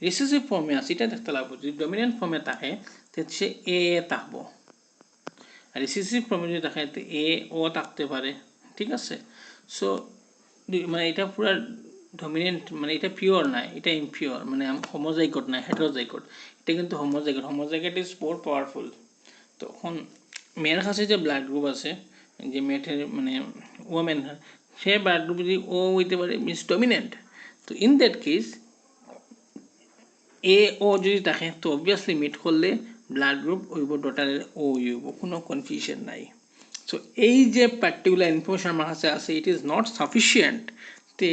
Speaker 1: রিসেসিভ ফর্মে আছে, এটা দেখতে লাগবো। যদি ডমিনেন্ট ফর্মে থাকে তাহলে সে এ থাকবো, আর রিসেসিভ ফর্মে যদি থাকে তো এ ও থাকতে পারে, ঠিক আছে। সো মানে এটা পুরো ডমিনেন্ট, মানে এটা পিওর না, এটা ইমপিওর, মানে হোমোজাইগোট না হেটেরোজাইগোট। এটা কিন্তু homozygote, homozygote is more powerful. তখন মেয়ের কাছে যে ব্লাড গ্রুপ আছে, যে মেয়েটের মানে ওমেন, সে ব্লাড গ্রুপ যদি ও হইতে পারে মিনস ডমিনেন্ট, তো ইন দ্যাট কেস এ ও যদি থাকে তো অবভিয়াসলি মিট করলে ব্লাড গ্রুপ হইব ডটারের ও হইব, কোনো কনফিউশন নাই। সো এই যে পার্টিকুলার ইনফরমেশন আমার কাছে আছে, ইট ইজ নট সাফিসিয়েন্ট তে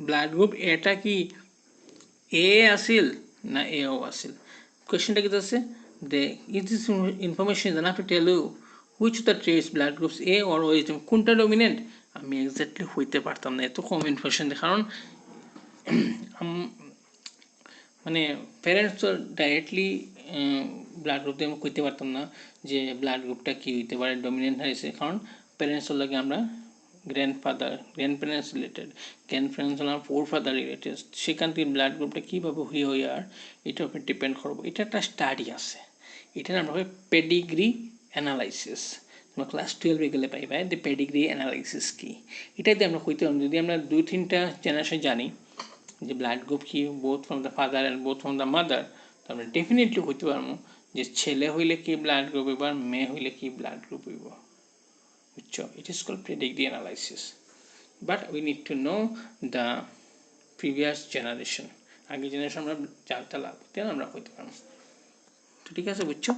Speaker 1: ব্লাড গ্রুপ এটা কি এ আসিল না এ ও আসিল। কোয়েশ্চনটা কি আছে, they is this information is enough to tell you which the traits blood groups A or O is কোনটা ডমিনেন্ট। আমি এক্স্যাক্টলি হইতে পারতাম না, এত কম ইনফরমেশন, কারণ মানে প্যারেন্টস তো ডাইরেক্টলি ব্লাড গ্রুপ দিয়ে আমি কইতে পারতাম না যে ব্লাড গ্রুপটা কী হইতে পারে, ডমিনেন্ট হয়েছে, কারণ প্যারেন্টসের লাগে আমরা grand parents related, grand parents হলাম ফাদার রিলেটেড, সেখান থেকে ব্লাড গ্রুপটা কীভাবে হয়ে আর এটার উপর ডিপেন্ড করবো। এটা একটা স্টাডি আছে, এটার আমরা হয় পেডিগ্রি অ্যানালাইসিস, তোমরা ক্লাস 12 গেলে পাইবা যে পেডিগ্রি অ্যানালাইসিস কী। এটাতে আমরা কইতে পারবো, যদি আমরা 2-3টা জেনারেশন জানি যে ব্লাড গ্রুপ কি both from the father and both from the mother, তো আমরা ডেফিনেটলি হইতে পারবো যে ছেলে হইলে কি ব্লাড গ্রুপ হইব আর মেয়ে হইলে কি ব্লাড গ্রুপ হইব, বুঝছো। It is called pedigree analysis, but we need to know the previous generation, আগের জেনারেশন আমরা জানতে লাগবে, তাই আমরা হইতে পারবো। তো ঠিক আছে, বুঝছো।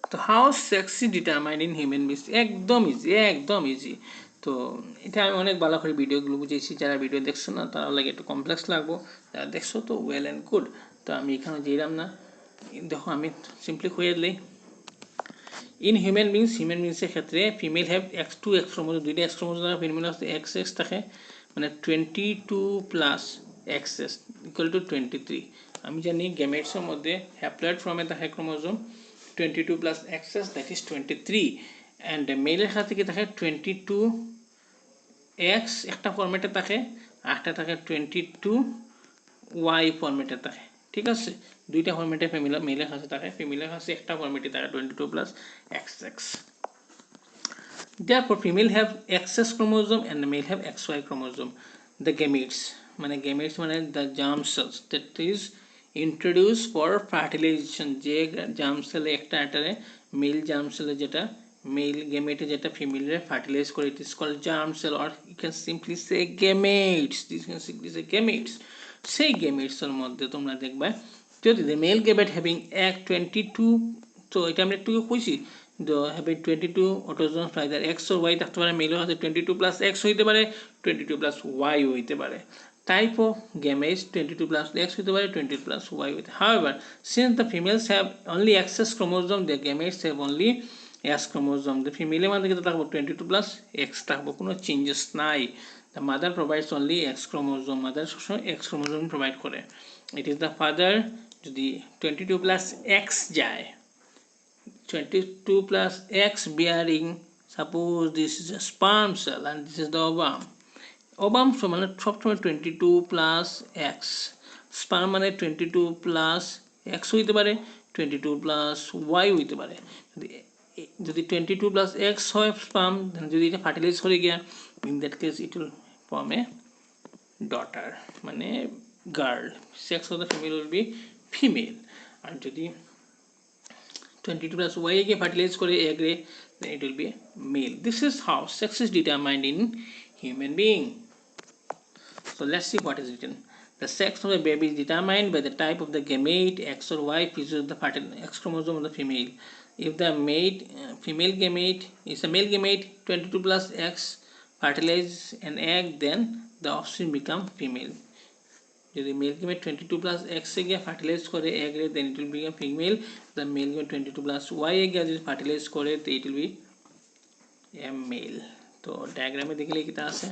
Speaker 1: তো how sexy determined in human beings, একদম ইজি, একদম ইজি। তো এটা আমি অনেক ভালো করে ভিডিওগুলো বুঝেছি, যারা ভিডিও দেখছো না তারা লাগে একটু কমপ্লেক্স লাগবো, যারা দেখছো তো ওয়েল অ্যান্ড গুড। তো আমি এখানে যেলাম না, দেখো আমি সিম্পলি খুঁজে দিই। ইন হিউম্যান বিংসের ক্ষেত্রে female have X2 X chromosome, 2টা X ক্রোমোজোম থাকে, ফিমেল হচ্ছে XX থাকে, মানে 22 প্লাস XS ইকুয়াল টু 23। আমি জানি গ্যামেটসের মধ্যে হ্যাপ্লয়েড ফর্মে থাকে chromosome 22 plus XS, that is 23, and মেলের ক্ষেত্রে কি থাকে 22X একটা ফর্মেটে থাকে, আরেকটা থাকে 22Y ফর্মেটে থাকে, ঠিক আছে। দুইটা ফর্মেটে মেলের কাছে থাকে, ফিমেলের কাছে একটা ফর্মেটে থাকে 22 plus XX। Therefore, female have XX chromosome and the male have XY chromosome. The gametes মানে the germ cells that is introduced for fertilization, যে germ cell একটা আটারে মেল germ cell যেটা মেল gamete যেটা ফিমেলে ফার্টিলাইজ করে, it is called germ cell, or you can simply say gametes. This can simply say gametes. সেই gametes এর মধ্যে তোমরা দেখবা যদি the male gamete having Act 22, তো এটা আমরা একটু কইছি have 22 autosomes, either X or Y থাকতে পারে, মেলের হাতে 22 প্লাস X হইতে পারে, 22 প্লাস Y হইতে পারে। Type of gametes 22 plus X হইতে পারে, 22 plus Y হইতে। However, since the females have only XS chromosome, the gametes have only X chromosome. The female মধ্যে কিন্তু থাকবো 22 plus X থাকবো, কোনো চেঞ্জেস নাই। The mother provides only X chromosome, mother সবসময় X chromosome প্রোভাইড করে। It is the father যদি 22 plus X যায়, 22 plus X bearing, suppose this is a sperm cell and this is the ovum, অবাংশ মানে সবসময় 22 প্লাস এক্স, স্পার্ম মানে 22 প্লাস এক্স হইতে পারে, 22 প্লাস ওয়াই হইতে পারে। যদি 22 প্লাস এক্স হয় স্পার্ম, যদি এটা ফার্টিলাইজ করে গিয়া, in that case it will form a daughter মানে girl, sex of the female will be female. আর যদি 22 plus y again fertilize করে egg রে, then it will be male. This is how sex is determined in human being. So let's see what is written. The sex of the baby is determined by the type of the gamete. X or Y features the fertile X chromosome of the female. If the female gamete is a male gamete, 22 plus X fertilize an egg, then the offspring become female. যদি মেল গেমেট 22 প্লাস এক্স এ গিয়ে ফার্টিলাইজ করে এগ রে, then it will become female. The male gamete 22 plus Y এ গিয়ে যদি ফার্টিলাইজ করে, তো it will be a male. তো ডায়াগ্রামে দেখলে কিতা আছে,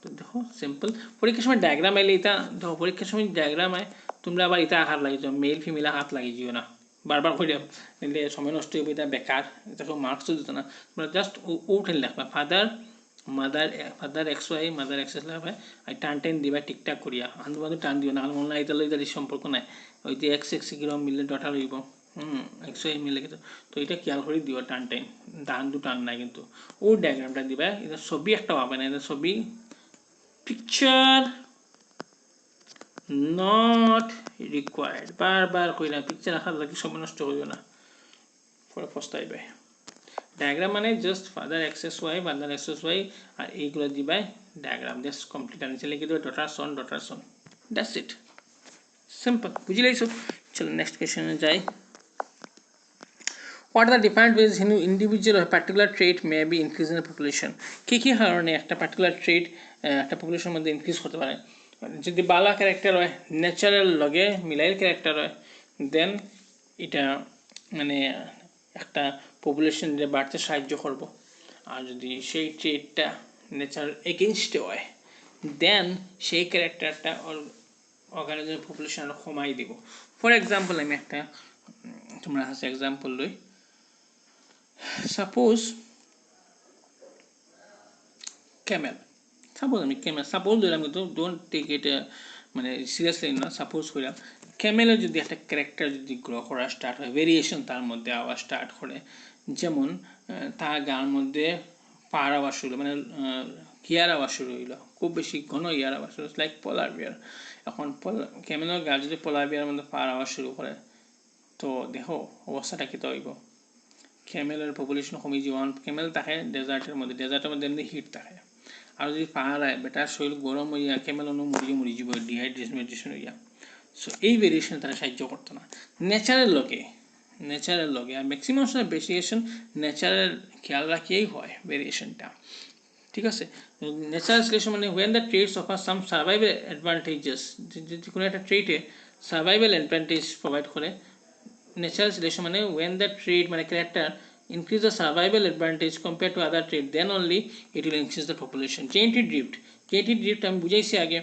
Speaker 1: তো দেখো সিম্পল। পরীক্ষার সময় ডায়াগ্রাম আইলে এটা দেখো, পরীক্ষার সময় ডায়াগ্রাম আয় তোমরা আবার এটা হাত লাগি যাও, মেল ফিমেল হাত লাগি যাও না, বারবার করে নিলে সময় নষ্ট হবে, এটা বেকার, এটা সব মার্কসও দিত না। তোমরা জাস্ট উঠেন লিখবা father X Y mother X লিখবা, আর টান দিবা ঠিকঠাক করিয়া, আন্দু বান্ধু টান দিও না, মনে হয় এটা সম্পর্ক নাই, ওই যে এক্স এক্স কিরম মিললে ডটার হইব, এক্স ওয়াই মিলে কিন্তু। তো এটা খেয়াল করে দিবা টান টান নাই কিন্তু। ও ডায়াগ্রামটা দিবা, এটা ছবি একটা পাবে না, এটা ছবি পিকচার নট রিকোয়ার্ড, বারবার কইলাম পিকচার রাখার লাগে সময় নষ্ট করিও না, পরে পস্তাইবে। ডায়াগ্রাম মানে just father X Y mother X Y, আর এইগুলো দিবাই ডায়াগ্রাম জাস্ট কমপ্লিট। আর নিচে লিখে দেবে daughter son that's it, simple, বুঝি লাইছো। চলো নেক্সট কোয়েশ্চনে যাই। What are the different ways in individual or particular trait may be increased in the population? কি কি কারণে একটা পার্টিকুলার ট্রেট একটা পপুলেশনের মধ্যে ইনক্রিজ করতে পারে? যদি বালা ক্যারেক্টার হয়, ন্যাচারাল লগে মিলাইল ক্যারেক্টার হয়, দেন এটা মানে একটা পপুলেশন বাড়তে সাহায্য করব। আর যদি সেই ট্রেটটা নেচার এগেনস্টে হয়, দেন সেই ক্যারেক্টারটা অর্গানিজমের পপুলেশন আরও কমাই দিব। ফর এক্সাম্পল আমি একটা তোমরা কাছে এক্সাম্পল লই। সাপোজ ক্যামেল, সাপোজ ধরলাম, কিন্তু ডোন্ট টেক ইট মানে সিরিয়াসলি না, সাপোজ করলাম ক্যামেলের যদি একটা ক্যারেক্টার যদি গ্রো করা স্টার্ট হয়, ভেরিয়েশন তার মধ্যে আওয়াজ স্টার্ট করে, যেমন তার গান মধ্যে পার আওয়াজ শুরু, মানে ইয়ার আওয়াজ শুরু হইলো, খুব বেশি ঘন ইয়ার আওয়াজ শুরু, লাইক পোলার বিয়ার। এখন ক্যামেলের গান যদি পোলার বিয়ার মধ্যে পার আওয়াজ শুরু করে, তো দেখো অবস্থাটা কী তো হইব। ক্যামেলের পপুলেশন কমে যাব, ক্যামেল থাকে ডেজার্টের মধ্যে এমনি হিট থাকে, আর যদি পাহাড় বেটার শরীর গরম হইয়া ক্যামেল মরি যাব, ডিহাইড্রেশন হইয়া। সো এই ভেরিয়েশন তারা সাহায্য করতো না নেচারের লগে, আর ম্যাক্সিমাম সময় ভেরিয়েশন নেচারের খেয়াল রাখিয়েই হয় ভেরিয়েশনটা, ঠিক আছে। ন্যাচারাল সিলেকশন মানে when the traits offer some survival advantages, যদি কোনো একটা ট্রেটে সার্ভাইভাল অ্যাডভান্টেজ প্রোভাইড করে। ন্যাচারাল সিলেকশন মানে ওয়েন দ্য ট্রেট মানে character increase the survival advantage compared to other trait, then only it will increase the population. Genetic drift আমি বুঝাইছি আগে।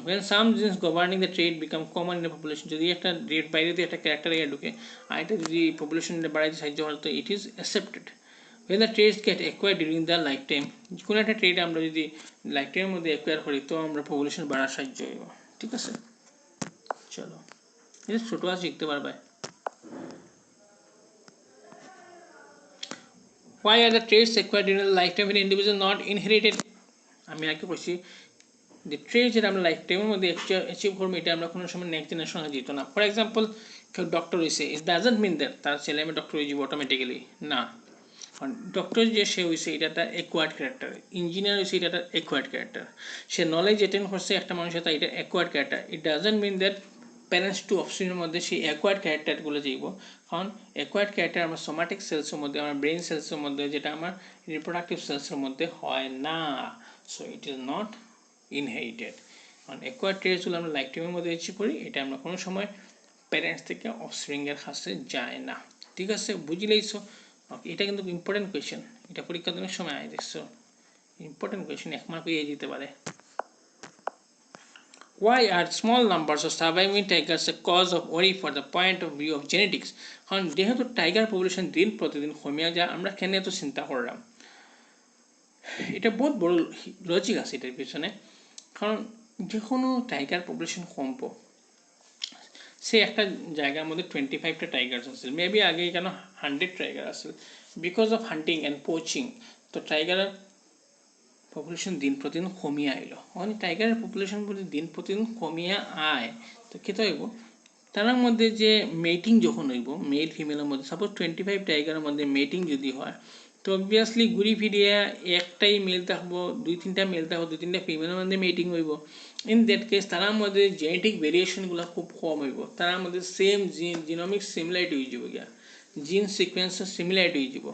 Speaker 1: when some genes governing the trait become common in the population, যদি একটা trait বাইরে দিয়ে একটা ক্যারেক্টার এর ঢুকে আর এটা যদি পপুলেশন বাড়াইতে সাহায্য করে, তো it is accepted. when the traits get acquired during the lifetime, কোনো একটা ট্রেট আমরা যদি লাইফটাইমের মধ্যে অ্যাকোয়ার করি, তো আমরা পপুলেশন বাড়ার সাহায্য হইব, ঠিক আছে। চলো এটা ছোট আছে শিখতে পারবে। Why are the traits acquired during the lifetime of an individual not inherited? আমি আগে বলছি যে ট্রেট যেটা আমরা লাইফ টাইমের মধ্যে অ্যাচিভ করবো, এটা আমরা কোনো সময় নেক্সট জেনারেশনে যেত না। ফর এক্সাম্পল কেউ ডক্টর হয়েছে, ইট ডাজন্ট মিন দ্যাট তার ছেলে আমি ডক্টর হয়ে যাবো অটোমেটিক্যালি, না। কারণ ডক্টর যে সে হয়েছে এটা একটা অ্যাকোয়ার্ড ক্যারেক্টার, ইঞ্জিনিয়ার হয়েছে এটা একটা অ্যাকোয়ার্ড ক্যারেক্টার, সে নলেজ অ্যাটেন্ড করছে একটা মানুষের, তা এটা acquired character. It doesn't mean that parents to অপশনের মধ্যে সেই অ্যাকোয়ার্ড ক্যারেক্টারগুলো যাইব, কারণ অ্যাকোয়ার্ড ক্যারেক্টার আমার সোমাটিক সেলসের মধ্যে, আমার ব্রেন সেলসের মধ্যে, যেটা আমার রিপ্রোডাক্টিভ সেলসের মধ্যে হয় না। So it is not inherited. কারণ অ্যাকোয়ার্ড ট্রেটসগুলো আমরা লাইফ টাইমের মধ্যে অ্যাচিভ করি, এটা আমরা কোনো সময় প্যারেন্টস থেকে অফস্প্রিংয়ের কাছে যায় না, ঠিক আছে, বুঝলেইছো। ওকে, এটা কিন্তু ইম্পর্টেন্ট কোয়েশ্চেন, এটা পরীক্ষা দেওয়ার সময় আয় দেখছো, ইম্পর্টেন্ট কোয়েশ্চেন, 1 মার্ক পেয়ে যেতে পারে। Why are small numbers of surviving tigers a cause of worry for the point of view of genetics? কারণ যেহেতু টাইগার পপুলেশন দিন প্রতিদিন কমিয়া যায়, আমরা কেন এত চিন্তা করলাম? এটা বহুত বড় লজিক আছে এটার পিছনে, কারণ যে কোনো টাইগার পপুলেশন কমবো, সে একটা জায়গার মধ্যে 25টা টাইগার্স আছে, মেবি আগে কেন 100 টাইগার আছে, because of hunting and poaching. তো টাইগারের পপুলেশন দিন প্রতিদিন কমিয়ে আইলো, মানে টাইগারের পপুলেশন দিন প্রতিদিন কমিয়ে আয়। তো কেতে হইব, তার মধ্যে যে মেটিং যখন হইব মেল ফিমেলের মধ্যে, সাপোজ 25 টাইগারের মধ্যে মেটিং যদি হয়, তো অবভিয়াসলি ঘুরি ফিরিয়ে একটাই মেল থাকবো, 2-3টা মেল থাকবো, 2-3টা ফিমেলের মধ্যে মেটিং হইব। ইন দ্যাট কেস তার মধ্যে জেনেটিক ভেরিয়েশনগুলো খুব কম হইব, তার মধ্যে সেম জিনোমিক সিমিলারিটি হয়ে যাব গিয়া, জিন সিকুয়েন্সের সিমিলারিটি হয়ে যাব।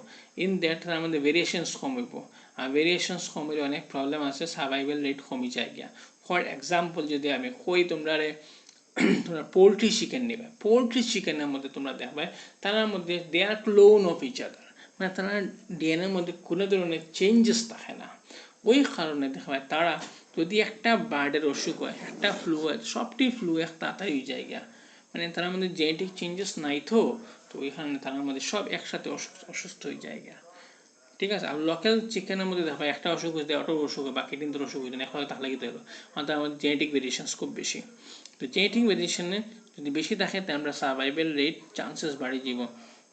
Speaker 1: ইন দ্যাট তার মধ্যে ভেরিয়েশনস কম হইব, আর ভেরিয়েশনস কম হইলে অনেক প্রবলেম আছে, সার্ভাইভাল রেট কমে যায় গিয়া। ফর এক্সাম্পল যদি আমি কই তোমরা পোলট্রি চিকেন নেবে, পোলট্রি চিকেনের মধ্যে তোমরা দেখবে তার মধ্যে দে আর ক্লোন অফ ইচ আদার, মানে তারা ডিএনএর মধ্যে কোনো ধরনের চেঞ্জেস থাকে না। ওই কারণে দেখবে তারা যদি একটা বার্ডের অসুখ হয়, একটা ফ্লু হয়, সবটি ফ্লু এক তাড়াতাড়ি হয়ে যায় গিয়া, মানে তার মধ্যে জেনেটিক চেঞ্জেস নাই। তো ওই কারণে তার মধ্যে সব একসাথে অসুস্থ হয়ে যায় গিয়া, ঠিক আছে। আর লোকাল চিকেনের মধ্যে দেখো একটা অসুখ হয়েছে, অটো অসুখ হয়, বাকি কিন্তু অসুখ হয়েছে না, এখন তাহলে কি হলো, তার মধ্যে জেনেটিক ভেরিয়েশনস খুব বেশি। তো জেনেটিক ভেরিয়েশনে যদি বেশি থাকে তাহলে আমরা সার্ভাইভাল রেট চান্সেস বাড়িয়ে যাব,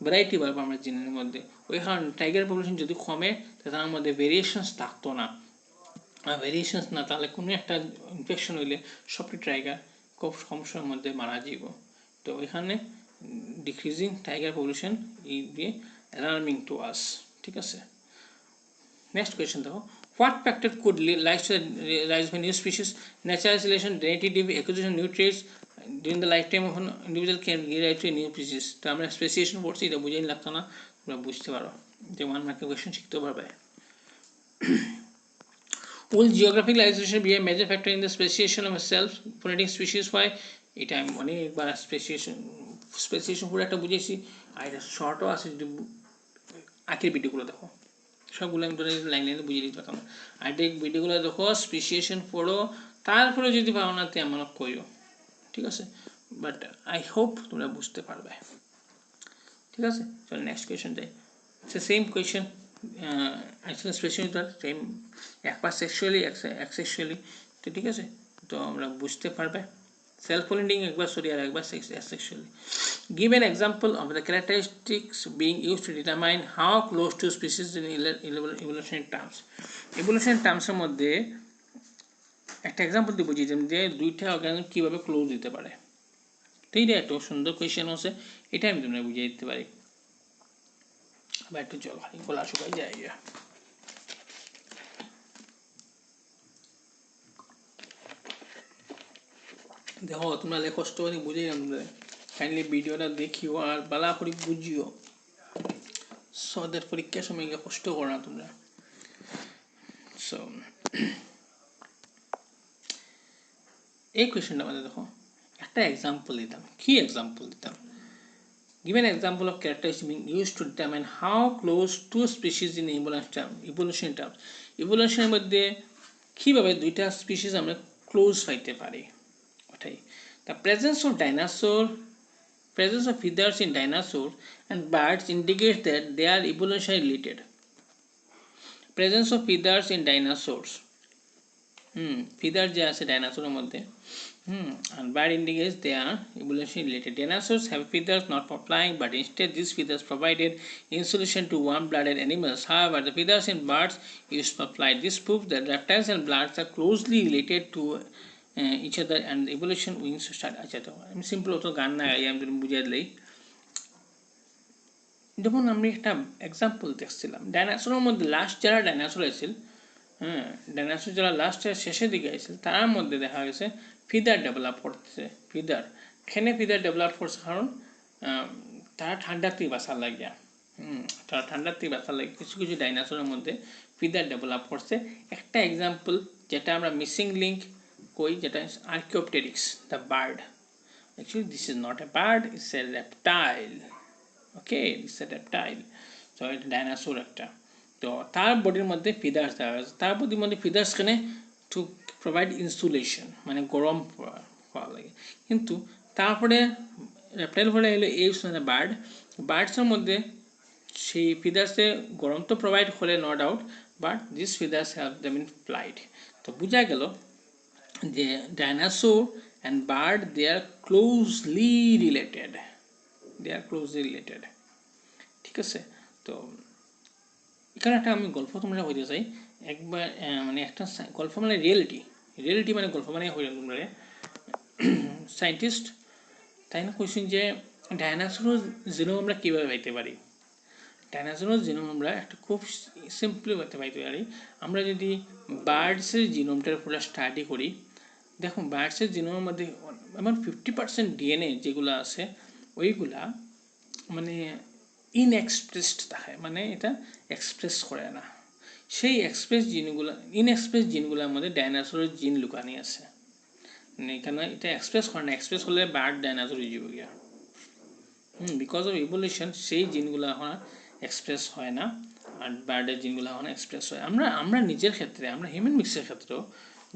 Speaker 1: ভ্যারাইটি বাড়বো আমরা জিনের মধ্যে। ওই কারণে টাইগার পপুলেশন যদি কমে তার মধ্যে ভেরিয়েশনস থাকতো না, আর ভেরিয়েশনস না তাহলে কোনো একটা ইনফেকশন হইলে সবটি টাইগার খুব সমস্যার মধ্যে মারা যাব। তো এখানে decreasing tiger population is be alarming to us, ঠিক আছে। নেক্সট কোয়েশ্চন দেখো, what factor could rise to the rise of a new species, natural selection, genetic acquisition, new traits during the lifetime of an individual can give rise to a new species। তো আমরা স্পেসিয়েশন পড়ছি, এটা বুঝেই লাগতো না, তোমরা বুঝতে পারো যে 1 মার্কের কোয়েশ্চন শিখতেও পারবে। Will geographical be a major factor in the speciation of a self-phonetic species? Why? এটা আমি অনেকবার স্পেসিয়েশন পুরো একটা বুঝেছি, আর এটা শর্টও আছে, যদি আখের ভিডিওগুলো দেখো সবগুলো আমি ধরে লাইন লাইনে বুঝিয়ে দিতে পারতাম। আর এই ভিডিওগুলো দেখো, স্পেসিয়েশন পড়ো, তারপরে যদি পাও না আমার কইও, ঠিক আছে। বাট আই হোপ তোমরা বুঝতে পারবে, ঠিক আছে। চলো নেক্সট কোয়েশ্চন যাই। সেম কোয়েশ্চন, অ্যাকচুয়ালি স্পেশালি তার সেম, একবার সেক্সুয়ালি অ্যাসেক্সুয়ালি, তো ঠিক আছে। তো আমরা বুঝতে পারবে সেলফ পোলিনেটিং একবার, সরি, আর একবার asexually. Give an example of the characteristics being used to determine how close to species in evolutionary terms. Evolutionary terms এর মধ্যে একটা এক্সাম্পল দিয়ে বুঝিয়ে দিলাম যে দুইটা অর্গানিজম কীভাবে ক্লোজ দিতে পারে। ঠিক আছে, একটা সুন্দর কোয়েশ্চেন আছে, এটা আমি তোমরা বুঝিয়ে দিতে পারি। আবার একটু জল খাই, গলা শুকাই যায়। দেখো তোমরা কষ্ট করে বুঝে তোমরা কাইন্ডলি ভিডিওটা দেখিও আর বালা করে বুঝিও, সদের পরীক্ষার সময় কষ্ট করো না তোমরা। সো এই কোয়েশ্চনটা আমাদের দেখো একটা এক্সাম্পল দিতাম, কি এক্সাম্পল দিতাম, give an example of characteristics being used to determine how close two species in evolution terms. evolutionের মধ্যে কিভাবে দুইটা স্পিসিস আমরা ক্লোজ পাইতে পারি, ওটাই। the presence of feathers in dinosaurs and birds indicates that they are evolutionally related. Presence of feathers in dinosaurs, feather যে আছে ডাইনোসরের মধ্যে, and bird indicates they are evolutionally related. Dinosaurs have feathers not for flying, but instead these feathers provided insulation to warm-blooded animals. However, the feathers in birds used for flight. This proves that reptiles and birds are closely related to each other, and evolution wings to start. আচ্ছা, তো আমি সিম্পল অত গান না গাই, আমি যদি বুঝিয়ে দিই। যেমন আমি একটা এক্সাম্পল দেখছিলাম, ডাইনোসরের মধ্যে লাস্ট যারা ডাইনোসর আছিল, ডাইনোসর যারা লাস্টের শেষের দিকে আসছিল তার মধ্যে দেখা গেছে ফিদার ডেভেলপ করতেছে। ফিদার ডেভেলপ করছে কারণ তারা ঠান্ডার থেকে বাঁচার লাগিয়া, তারা ঠান্ডার থেকে বাঁচার লাগে কিছু কিছু ডাইনোসরের মধ্যে ফিদার ডেভেলপ করছে। একটা এক্সাম্পল যেটা আমরা মিসিং লিঙ্ক কই, যেটা archaeopteryx, the bird. Actually this is not a bird, it's a reptile. Okay, it's a reptile. তো এটা ডাইনোসর একটা, তো তার বডির মধ্যে ফিদার্স দেওয়া হয়েছে। তার বডির মধ্যে ফিদার্স কেনে টু প্রোভাইড ইনসুলেশন, মানে গরম পাওয়া লাগে। কিন্তু তারপরে রেপটাইল পরে এলো এই বার্ডসের মধ্যে সেই ফিদার্সে গরম তো প্রোভাইড করে no doubt, but this feathers help them in flight. তো বোঝা গেল যে dinosaur and bird they are closely related, ঠিক আছে। তো এখানে একটা আমি গল্প তোমরা হইতে চাই একবার, মানে একটা গল্প মানে রিয়েলিটি মানে গল্প মানে হইল তোমরা সায়েন্টিস্ট তাই না কোয়েশ্চেন যে ডাইনোসরের জিনোম আমরা কীভাবে পাইতে পারি। ডাইনোসরের জিনোম আমরা একটা খুব সিম্পলি পাইতে পারি। আমরা যদি বার্ডসের জিনোমটার পুরো স্টাডি করি, দেখুন বার্ডসের জিনোমের মধ্যে আমার 50% ডিএনএ যেগুলো আছে ওইগুলা মানে ইনএক্সপ্রেসড থাকে, মানে এটা এক্সপ্রেস করে না। সেই ইনএক্সপ্রেস জিনগুলোর মধ্যে ডাইনোসরের জিন লুকানি আছে, মানে এখানে এটা এক্সপ্রেস করে না। এক্সপ্রেস হলে বার্ড ডাইনোসর হয়ে যাবে গিয়া। বিকজ অফ ইভলিউশন সেই জিনগুলো এখন এক্সপ্রেস হয় না, আর বার্ডের জিনগুলো এখন এক্সপ্রেস হয়। আমরা নিজের ক্ষেত্রে, আমরা হিউম্যান মিক্সের ক্ষেত্রেও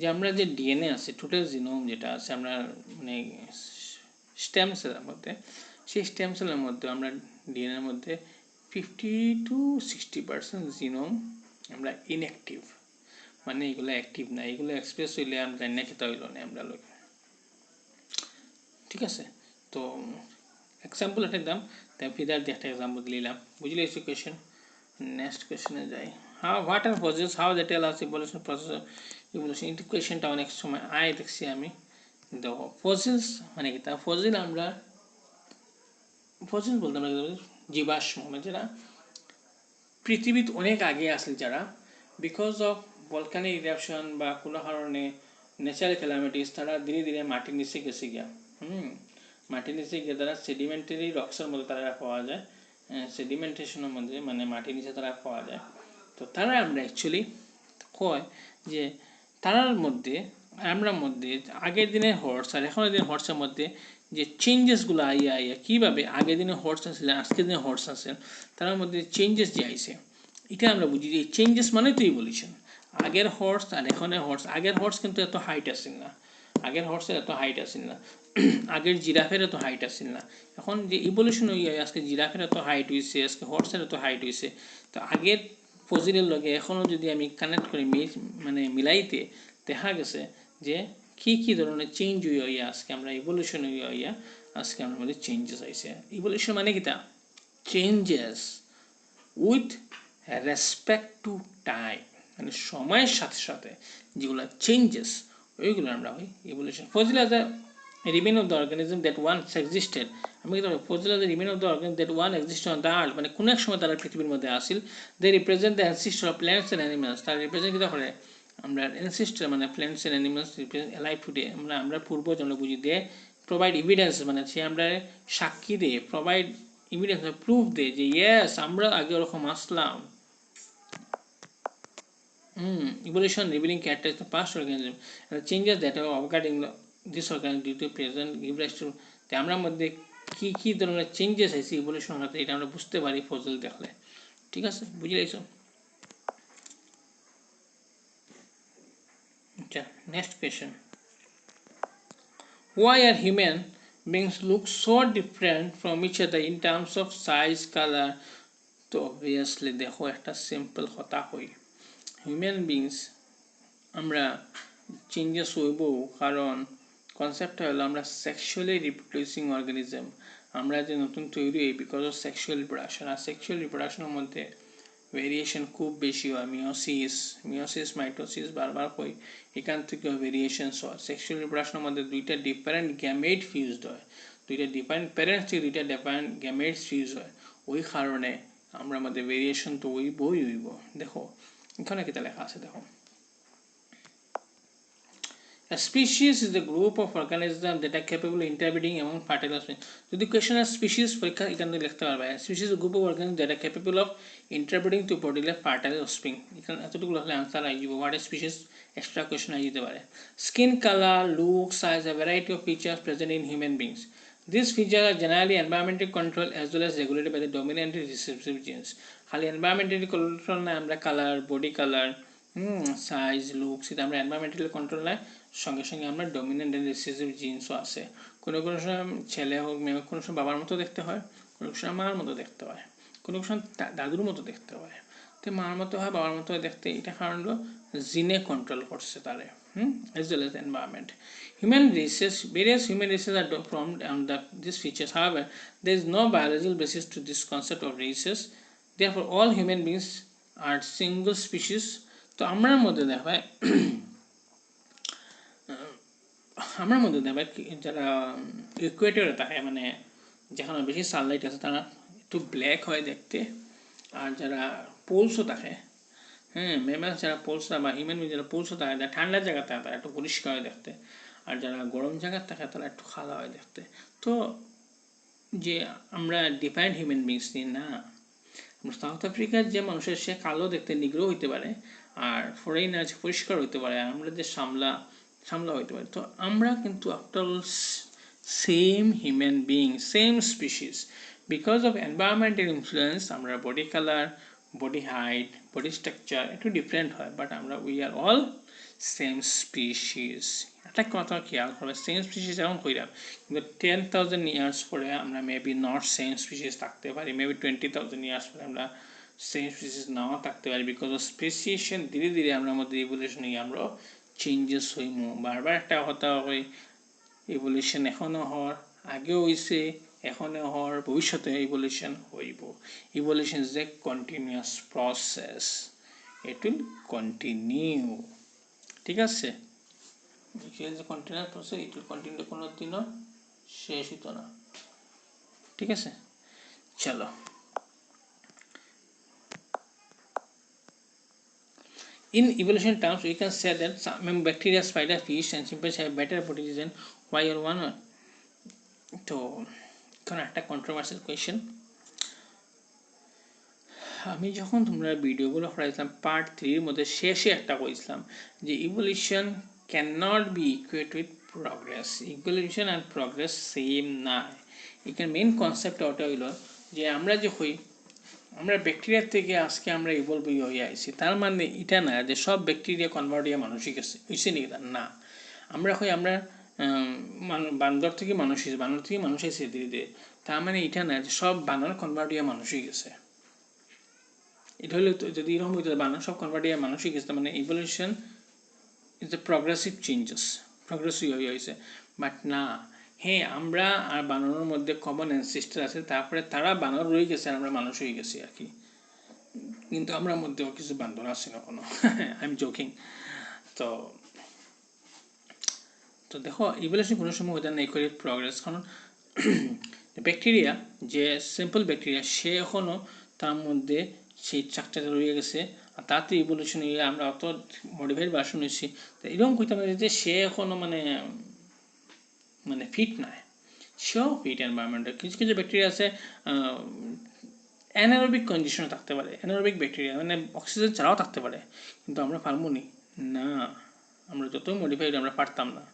Speaker 1: যে আমরা যে ডিএনএ আছে, টোটাল জিনোম যেটা আছে আমরা মানে স্টেম সেলের মধ্যে, সেই স্টেম সেলের মধ্যে আমরা ডিএনএর মধ্যে 50-60% জিনোম আমরা ইনঅ্যাক্টিভ, মানে এগুলো অ্যাক্টিভ না, এগুলো এক্সপ্রেস হইলে আমরা জানি না খেতে হইল না আমরা লোক, ঠিক আছে। তো এক্সাম্পল একটা দাম, তাই ফিদার দিয়ে একটা এক্সাম্পল দিলাম, বুঝলে এই কোয়েশ্চেন। নেক্সট কোয়েশ্চেনে যাই। What are fossils, how they tell us evolution process, evolution. এই কোয়েশ্চেনটা অনেক সময় দেখছি আমি। দেখো ফসিলস মানে কি, তা ফসিল আমরা ফসিল বলতে আমরা জীবাশ্ম, মানে যারা পৃথিবীতে অনেক আগে আসলে, যারা বিকজ অফ ভলকানিক ইরাপশন বা কোনো কারণে ন্যাচারাল ক্যালামিটিস তারা ধীরে ধীরে মাটির নিচে গেছে গিয়া। মাটির নিচে গিয়ে তারা সেডিমেন্টারি রক্সের মধ্যে তারা পাওয়া যায়, সেডিমেন্টেশনের মধ্যে মানে মাটির নিচে তারা পাওয়া যায়। তো তারা আমরা অ্যাকচুয়ালি কয় যে তারার মধ্যে আমরা মধ্যে আগের দিনের হর্স আর এখনের দিনের হর্সের মধ্যে যে চেঞ্জেসগুলো আইয়া কীভাবে আগের দিনে হর্স আসলে আজকের দিনে হর্স আছে তার মধ্যে চেঞ্জেস যে আইছে, এটা আমরা বুঝি যে চেঞ্জেস মানে তো ইভলিউশন। আগের হর্স আর এখনের হর্স, আগের হর্স কিন্তু এত হাইট আসেন না, আগের হর্সের এত হাইট আসেন না, আগের জিরাফের এত হাইট আসেন না। এখন যে ইভলিউশন হয়ে আজকে জিরাফের এত হাইট হয়েছে, আজকে হর্সের এত হাইট হয়েছে। তো আগের ফজিলের লগে এখনও যদি আমি কানেক্ট করে মানে মিলাইতে দেখা গেছে যে কি ধরনের চেঞ্জ হইয়া আজকে আমরা ইভলিউশন হইয়া আজকে আমার মধ্যে চেঞ্জেস আইছে। ইভলিউশন মানে কি, তা changes with respect to time, মানে সময়ের সাথে সাথে যেগুলো চেঞ্জেস ওইগুলো আমরা হই evolution. Fazil as a remain of the organism that once existed, আমি কিন্তু Fazil as a remain of the organism that once existed on the earth, মানে কোন এক সময় তারা পৃথিবীর মধ্যে আসিল। they represent the ancestor of plants and animals, তারা রিপ্রেজেন্ট কিতা করে আমরা ancestor মানে plants and animals represent alive today, আমরা পূর্বজ আমরা বুঝি দে প্রোভাইড এভিডেন্স, মানে সে আমরা সাক্ষী দেয়, প্রোভাইড এভিডেন্স প্রুফ দেয় যে ইয়েস আমরা আগে ওরকম আসলাম। Evolution revealing characteristics of past organism and the changes that have occurred in this organism due to present give rise to, আমরা মধ্যে কি ধরনের চেঞ্জেস আছে ইভলিউশন হতে, এটা আমরা বুঝতে পারি ফসিল দেখলে, ঠিক আছে, বুঝে লাইছো। আচ্ছা, next question, why are human beings look so different from each other in terms of size, color? তো অবভিয়াসলি দেখো একটা সিম্পল কথা হই, হিউম্যান বিংস আমরা চেঞ্জেস হইব কারণ কনসেপ্টটা হলো আমরা সেক্সুয়ালি রিপ্রোডিউসিং অর্গানিজম, আমরা যে নতুন তৈরি হই বিকজ অফ সেক্সুয়াল রিপ্রোডাকশন। আর সেক্সুয়াল রিপ্রোডাকশনের মধ্যে ভেরিয়েশন খুব বেশি হয়, মিওসিস মাইটোসিস বারবার হয়, এখান থেকে ভেরিয়েশনস হয়। সেক্সুয়াল রিপ্রোডাকশনের মধ্যে দুইটা ডিফারেন্ট গ্যামেট ফিউজড হয়, দুইটা ডিফারেন্ট প্যারেন্টস থেকে দুইটা ডিফারেন্ট গ্যামেটস ফিউজ হয়, ওই কারণে আমরা মধ্যে ভেরিয়েশন তো হইব। দেখো এখানে কিতা লেখা আছে, দেখো a species is the group of organisms that are capable of interbreeding among fertile offspring. যদি কোয়েশ্চন আর স্পিসিস পরীক্ষা এখানে লিখতে পারবে, species group of organism that R capable of ইন্টারব্রিডিং to produce fertile offspring, এখানে এতটুকু হলে আনসার আই যাব। What species extra question I যেতে পারে। Skin colour, look, size, a variety of features present in human beings. These features are generally environmental control as well as regulated by the dominant and recessive genes. খালি environmental control না, আমরা colour, body colour, size, looks, এটা আমরা এনভায়রনমেন্টাল কন্ট্রোল নাই, সঙ্গে সঙ্গে আমরা ডমিনেন্ট এন্ড রিসেসিভ জিনসও আছে। কোনো সময় ছেলে হোক মেয়ে হোক, কোনো সময় বাবার মতো দেখতে হয়, কোনো সময় মার মতো দেখতে হয়, কোনো সময় দাদুর মতো দেখতে হয়। তে মার মতো হয় বাবার মতো হয় দেখতে, এটা কারণ হলো জিনে কন্ট্রোল করছে তারে, as well as the environment. Various human races are formed on these features. However, there is no biological basis to this concept of races. Therefore, all human beings are single species. তো আমরার মধ্যে দেখা হয় আমার মধ্যে দেখা যারা ইকুয়েটরে থাকে, মানে যেখানে বেশি সানলাইট আছে তারা একটু ব্ল্যাক হয় দেখতে, আর যারা পোলসও থাকে, ম্যামাস যারা পোলস বা হিউম্যান বিং যারা পোলসও থাকে, যারা ঠান্ডার জায়গা থাকে তারা একটু পরিষ্কার হয় দেখতে, আর যারা গরম জায়গার থাকে তারা একটু খালা হয় দেখতে। তো যে আমরা ডিফাইন্ড হিউম্যান বিংস নিয়ে না, সাউথ আফ্রিকার যে মানুষের সে কালো দেখতে নিগ্রো হইতে পারে, আর ফরেনার পরিষ্কার হইতে পারে, আর আমরা যে সামলা হইতে পারে। তো আমরা কিন্তু after all same human being, same species. Because of environmental influence আমরা body colour, body height, body structure একটু ডিফারেন্ট হয়, বাট আমরা we are all same species. একটা কথা খেয়াল করবে, সেম স্পিসিস এখন কইরাম, কিন্তু 10,000 ইয়ার্স পরে আমরা মেবি নট সেম স্পিসিস থাকতে পারি, মেবি 20,000 ইয়ার্স পরে আমরা সেম স্পিসিস নাও থাকতে পারি। বিকজ অফ স্পেসিয়েশন ধীরে ধীরে আমরা মধ্যে ইভলিউশনে আমরা চেঞ্জেস হইমু। বারবার একটা কথা হয়, ইভলিউশন এখনও হওয়ার আগেও হয়েছে, এখনও হওয়ার ভবিষ্যতে ইভলিউশন হইব। Evolution is a continuous process, it will continue. ঠিক আছে, continuous process, it will continue, কোনো দিনও শেষ হইতো না। ঠিক আছে, চলো। In evolution terms, we can say that some bacteria, spider, fish, and chimpanzees have better body design, while one. তো এখন একটা কন্ট্রোভার্সিয়াল কোয়েশ্চেন। আমি যখন তোমরা ভিডিওগুলো করাইছিলাম পার্ট 3 মধ্যে শেষে একটা কইছিলাম যে evolution can not be equate with progress. Evolution and progress same না। এখানে মেন কনসেপ্ট ওটা হইল যে আমরা যে হই, আমরা ব্যাকটেরিয়ার থেকে আজকে আমরা ইভলভ হয়ে আইছি, তার মানে এটা না যে সব ব্যাকটেরিয়া কনভার্ট হয়ে মানুষ গেছে, হয়েছে নাকি তার না। আমরা হই আমরা বান্দর থেকে মানুষ হয়েছে, বানর থেকে মানুষ হয়েছে ধীরে ধীরে, তার মানে এটা না যে সব বানর কনভার্ট হয়ে মানুষ হয়ে গেছে। এটা হলে যদি এরকম হইতে বানর সব কনভার্ট হয়ে মানুষ হয়ে গেছে, মানে evolution is a progressive changes, progressive হয়ে হয়েছে। বাট না, হ্যাঁ আমরা আর বানরের মধ্যে কমন অ্যানসেস্টর আছে, তারপরে তারা বানর রয়ে গেছে আর আমরা মানুষ হয়ে গেছি আর কি, কিন্তু আমরা মধ্যেও কিছু বান্দর আছে না কোনো। I am joking. তো তো দেখো ইভলিউশন কোনো সময় ওটা নেই করে প্রগ্রেস, কারণ ব্যাকটেরিয়া যে সিম্পল ব্যাকটেরিয়া সে এখনও তার মধ্যে সেই স্ট্রাকচারটা রয়ে গেছে, আর তাতে ইভলিউশন হয়ে আমরা অত মডিফাইড ভার্সন হয়েছি। তো এরকম কইতে পারি যে সে এখনও মানে ফিট নয়, সেও ফিট এনভায়রনমেন্টে। কিছু কিছু ব্যাকটেরিয়া আছে অ্যানারোবিক কন্ডিশনে থাকতে পারে, অ্যানারোবিক ব্যাকটেরিয়া মানে অক্সিজেন ছাড়াও থাকতে পারে, কিন্তু আমরা পারবো না, আমরা যতই মডিফাইড আমরা পারতাম না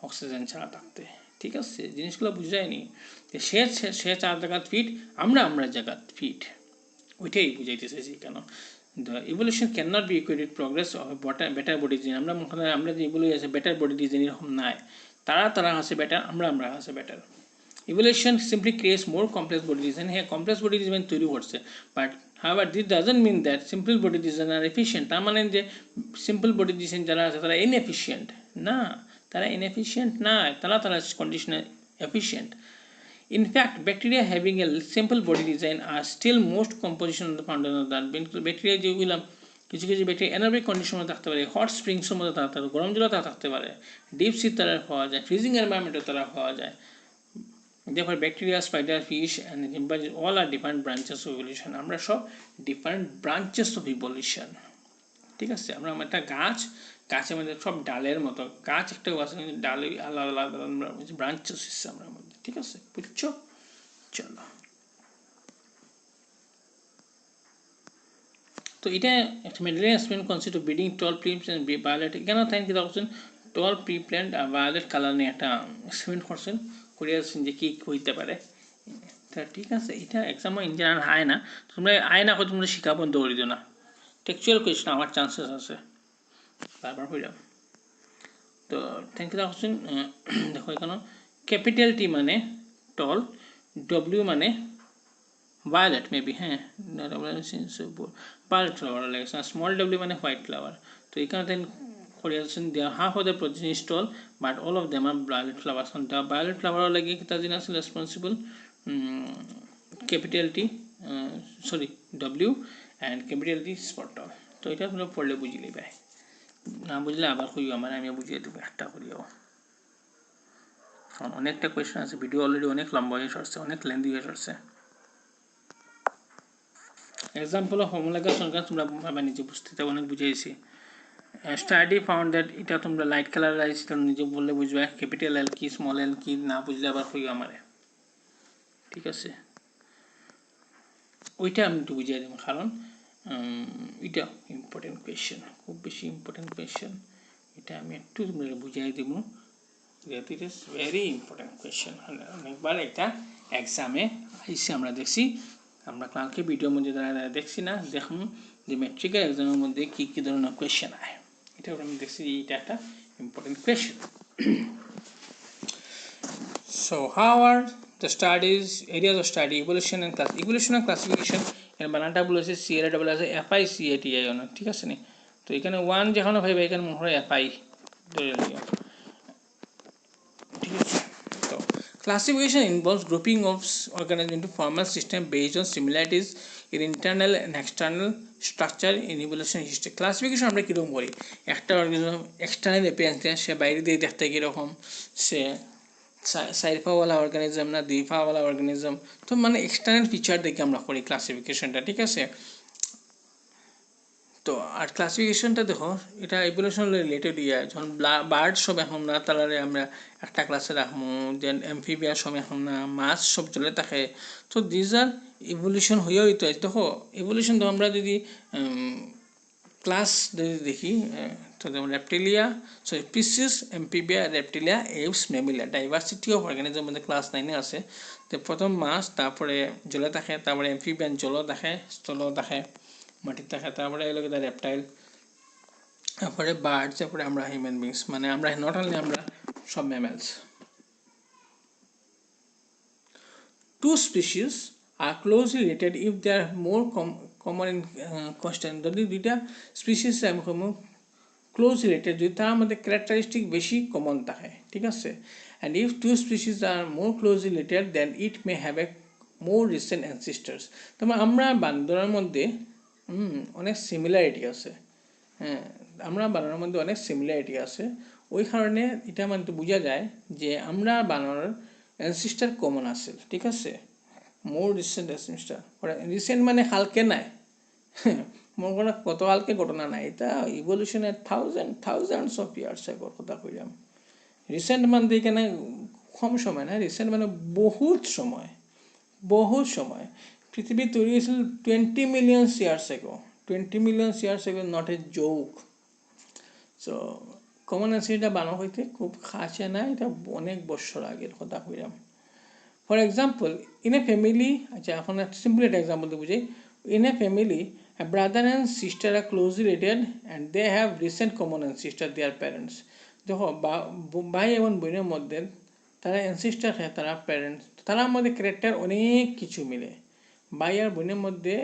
Speaker 1: অক্সিজেন ছাড়া থাকতে। ঠিক আছে, জিনিসগুলো বুঝায়নি যে সে চার জায়গা ফিট, আমরা জায়গা ফিট, ওইটাই বুঝাইতেছে যে কেন the evolution cannot be equated progress of a better body design। আমরা যে এগুলো আছে বেটার বডি ডিজাইন এরকম নাই, তারা আছে বেটার, আমরা আছে better. Evolution simply creates more complex body design. হ্যাঁ, কমপ্লেক্স বডি ডিজাইন তৈরি করছে, but however this doesn't mean that simple body design are efficient. তার মানে যে সিম্পল বডি ডিজাইন যারা আছে তারা ইনএফিশিয়েন্ট না, তারা ইনএফিশিয়েন্ট না, তারা কন্ডিশনে efficient. In fact, bacteria having a simple body design are still most composition of the foundation of that. Bacteria যেগুলো কিছু কিছু ব্যাকটেরিয়া অ্যানারোবিক কন্ডিশনের মধ্যে থাকতে পারে, হট স্প্রিংসের মধ্যে থাকতে পারে, গরম জলে থাকতে পারে, ডিপ সি তারা পাওয়া যায়, ফ্রিজিং এনভায়রনমেন্টে তারা পাওয়া যায়। Therefore, bacteria, spider, fish and chimpanzees all are different branches of evolution. আমরা সব different branches of evolution. ঠিক আছে, আমরা একটা গাছের মধ্যে সব ডালের মতো, গাছ একটা গাছ ডালে আলাদা আলাদা ব্রাঞ্চেস হচ্ছে আমরা মধ্যে। ঠিক আছে, বুঝছো? চলো, তো এটা একটা Mendelian experiment consist of breeding tall plants and violet. এখানে থ্যাংক ইউ রাখছেন টল প্রি প্ল্যান্ট আর ভায়োলেট কালার নিয়ে একটা এক্সপেরিমেন্ট করছেন, করিয়াছেন যে কি হইতে পারে। তা ঠিক আছে, এটা এক্সামও ইঞ্জিনিয়ার আয় না, তোমরা আয় না করে তোমরা শিখা বন্ধ করে দিও না। টেক্সচুয়াল কোয়েশ্চেন আমার চান্সেস আছে, বারবার হইলাম। তো থ্যাংক ইউ রাখছেন। দেখো এখানে ক্যাপিটাল টি মানে টল, ডব্লিউ মানে violet maybe হ্যাঁ violet flower like small w মানে white flower তো এখানে then variation they are half of the protein is tall but all of them are violet flowers and the violet flower লাগে কিতা জিনিস responsible capital T sorry W and capital T spot tall তো এটা তোমরা পড়লে বুঝিলেই ভাই না বুঝলে আবার কইও আমার আমি বুঝিয়ে দেব একটা করিও অনেকটা কোয়েশ্চেন আছে ভিডিও অলরেডি অনেক লম্বা হয়ে আসছে অনেক লেন্দি হয়ে আসছে এক্সাম্পল অফ হোমোলগাস সংখ্যা তোমরা ভাবে নিজে বুঝতে তো অনেক বুঝাইছি স্টাডি ফাউন্ড দ্যাট এটা তোমরা লাইট কালারাইজ এটা নিজে বললে বুঝবে ক্যাপিটাল এল কি স্মল এল কি না বুঝলে আবার কইও আমারে ঠিক আছে ওইটা আমি একটু বুঝিয়ে দেব কারণ এটা ইম্পর্টেন্ট কোয়েশ্চেন খুব বেশি ইম্পর্টেন্ট কোয়েশ্চেন এটা আমি একটু তোমরা বুঝিয়ে দেব that it is very important question অনেকবার এটা এক্সামে আইসি আমরা দেখছি আমরা কালকে ভিডিওর মধ্যে দেখছি না দেখুন যে ম্যাট্রিকের এক্সামের মধ্যে কি কি ধরনের কোয়েশ্চেন আয় এটা আমি দেখছি এটা একটা important question so how are the studies areas of study evolution and classification এর বানানটা বলেছে সিএল ডাবল আছে এফআই সিএটিআই না ঠিক আছে নি তো এখানে 1 যেখানে ভাই এখানে মনে হয় এফআই ধরে নিও Classification involves grouping of organisms into formal system based on similarities in internal and external structure in evolution history. Classification আমরা কিরকম করি একটা অর্গানিজম এক্সটার্নাল অ্যাপিয়ারেন্স দিয়ে সে বাইরে দিয়ে দেখতে কিরকম সে চার পাওয়ালা অর্গানিজম না দুই পাওয়ালা অর্গানিজম তো মানে এক্সটার্নাল ফিচার দেখে আমরা করি ক্লাসিফিকেশনটা ঠিক আছে তো আর ক্লাসিফিকেশনটা দেখো এটা ইভলিউশন রিলেটেড যখন বার্ড সব এখন না তাহলে আমরা একটা ক্লাসে রাখবো দেন এমফিবিয়া সব এখন না মাছ সব চলে থাকে তো দিজ আর ইভলিউশন হয়েও তো দেখো ইভলিউশন তো আমরা যদি ক্লাস যদি দেখি তো যেমন Reptilia sorry Pisces Amphibia Reptilia Aves Mammalia diversity of organism মধ্যে ক্লাস 9 আছে তো প্রথম মাছ তারপরে জলে থাকে তারপরে এমফিবিয়ান জলও দেখে স্থলও দেখে মাটিতে থাকে তারপরে এলো কি রেপটাইল তারপরে বার্ডস তারপরে আমরা হিউম্যান বিংস মানে আমরা নট অনলি আমরা সব mammals two species are closely related if they are more common in constant যদি দুইটা স্পিসিস ক্লোজ রিলেটেড যদি তার মধ্যে ক্যারেক্টারিস্টিক বেশি কমন থাকে ঠিক আছে and if two species are more closely related then it may have a more recent ancestors তারপর আমরা বান্দরের মধ্যে অনেক সিমিলারিটি আছে হ্যাঁ আমরা বানরের মধ্যে অনেক সিমিলারিটি আছে ওই কারণে এটা মানে বোঝা যায় যে আমরা বানরের অ্যানসেস্টর কমন আছে ঠিক আছে মোর রিসেন্ট অ্যানসেস্টর রিসেন্ট মানে হালকে নাই মোর কোনো কত হালকে ঘটনা নাই এটা ইভলিউশনের থাউজেন্ডস অফ ইয়ার্স আগর কথা কইলাম রিসেন্ট মানে এখানে কম সময় না রিসেন্ট মানে বহুত সময় পৃথিবী তৈরি হয়েছিল 20 million years ago 20 million years ago not a joke so common অ্যানসেস্টরটা বানানো হইতে খুব খাসে না এটা অনেক বছর আগের কথা কইলাম for example in a family আচ্ছা এখন একটা সিম্পল একটা এক্সাম্পল দিয়ে বুঝি in a family a brother and sister are closely related and they have recent common ancestor their parents দেখো ভাই এবং বোনের মধ্যে তারা অ্যানসেস্টর হয় তারা প্যারেন্টস তার মধ্যে ক্যারেক্টার অনেক কিছু মিলে ভাই আর বোনের মধ্যে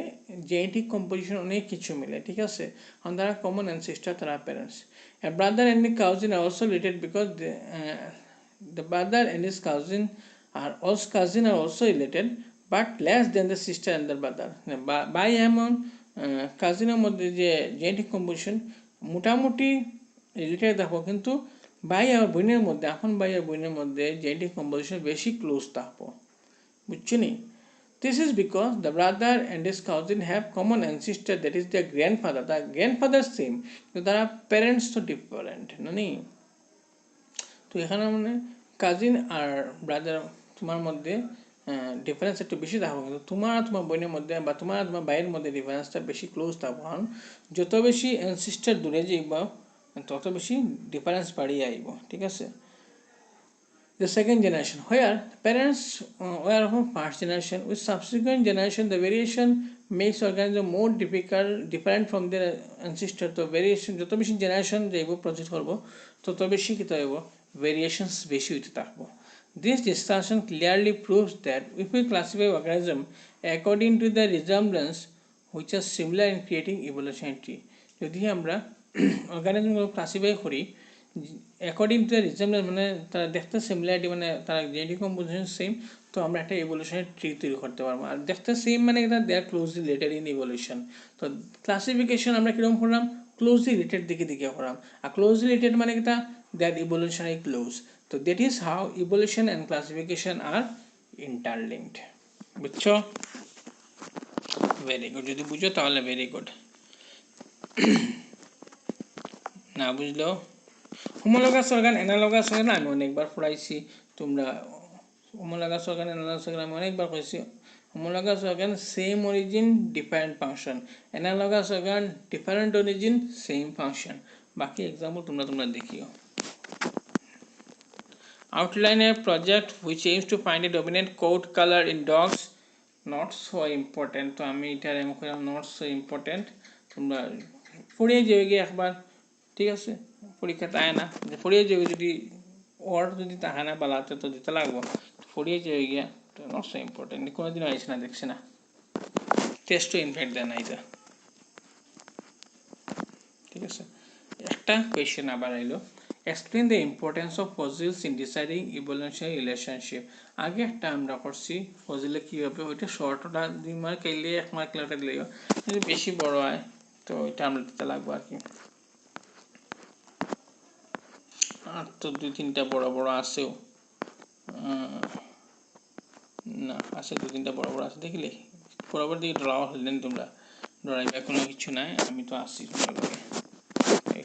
Speaker 1: জেনেটিক কম্পোজিশন অনেক কিছু মিলে ঠিক আছে কারণ তারা কমন অ্যানসেস্টর তারা parents a brother and his cousin are also related because the brother and his cousin are also related but less than the sister and the brother ভাই এমন কাজিনের মধ্যে যে জেনেটিক কম্পোজিশন মোটামুটি রিলেটেড দেখো কিন্তু ভাই আর বোনের মধ্যে এখন ভাই আর বোনের মধ্যে জেনেটিক কম্পোজিশন বেশি ক্লোজ থাকবো বুঝছো নি this is because the brother and his cousin have common ancestor that is their grandfather the grandfather same কিন্তু তারা প্যারেন্টস তো ডিফারেন্ট নানি তো এখানে মানে কাজিন আর ব্রাদার তোমার মধ্যে ডিফারেন্স একটু বেশি থাকবে কিন্তু তোমার বোনের মধ্যে বা তোমার ভাইয়ের মধ্যে ডিফারেন্সটা বেশি ক্লোজ থাকবে কারণ যত বেশি অ্যানসেস্টর দূরে যাইব তত বেশি ডিফারেন্স বাড়িয়ে আইব ঠিক আছে the second generation where parents were from first generation with subsequent generation the variation makes organism more different from their ancestor তো variation যত বেশি জেনারেশন যাইব প্রজেক্ট করব তত বেশি কি হইব variations বেশি হইতে থাকবো This discussion clearly proves that if we classify organism according to the resemblance which are similar in creating evolutionary tree. যদি আমরা অর্গানিজমগুলো ক্লাসিফাই করি অ্যাকর্ডিং টু দ্য রিজেম্বলেন্স মানে তারা দেখতে সিমিলারিটি মানে তারা জেনেটিক কম্পোজিশন সেম, তো আমরা একটা ইভলিউশনারি ট্রি তৈরি করতে পারবো। আর দেখতে সেম মানে এটা they are closely related in evolution. তো ক্লাসিফিকেশন আমরা কীরকম করলাম, ক্লোজলি রিলেটেড দিকে দিকে করলাম। আর ক্লোজলি রিলেটেড মানে কিটা দে আর ইভলিউশনারি ক্লোজ। তো that is how evolution and classification are interlinked. বুঝছো? ভেরি গুড, যদি বুঝো তাহলে ভেরি গুড, না বুঝলেও হোমোলগাস অর্গান অ্যানালগাস অর্গান আমি অনেকবার পড়াইছি, তোমরা হোমোলগাস অর্গান অ্যানালগাস অর্গান আমি অনেকবার পড়াইছি। Homologous organ same origin different function, analogous organ different origin same function. বাকি এক্সাম্পল তোমরা দেখিও। Outline a project which aims to find a dominant coat color in dogs. Not so important, তো আমি এটার এমন করে নট সো ইম্পর্টেন্ট, তোমরা পড়িয়ে যাবে গিয়ে একবার, ঠিক আছে? পরীক্ষাতে আয় না যে পড়িয়ে যাবে, যদি ওর যদি তাহা না বালাতে তো দিতে লাগবো, পড়িয়ে যাবে গিয়া, তো নট সো ইম্পর্টেন্ট, কোনোদিনও আইসে না, দেখছে না, টেস্টও ইনফ্যাক্ট দেয় না এটা, ঠিক আছে? একটা কোয়েশ্চেন আবার আইলো, explain the importance of fossils in deciding evolutionary relationship. আগে একটা আমরা করছি ফসিলে কী হবে, ওইটা শর্টটা 2 মার্ক এলে 1 মার্ক লেটা দিলেও, যদি বেশি বড় হয় তো এটা আমরা দিতে লাগবো আর কি। আর তো 2-3টা বড় বড় আছেও, না আছে 2-3টা বড় বড় আছে, দেখলে বরাবর দিকে ড্রাও হলেন, তোমরা ডরাইবে কোনো কিছু নাই, আমি তো আসছি তোমার লগে।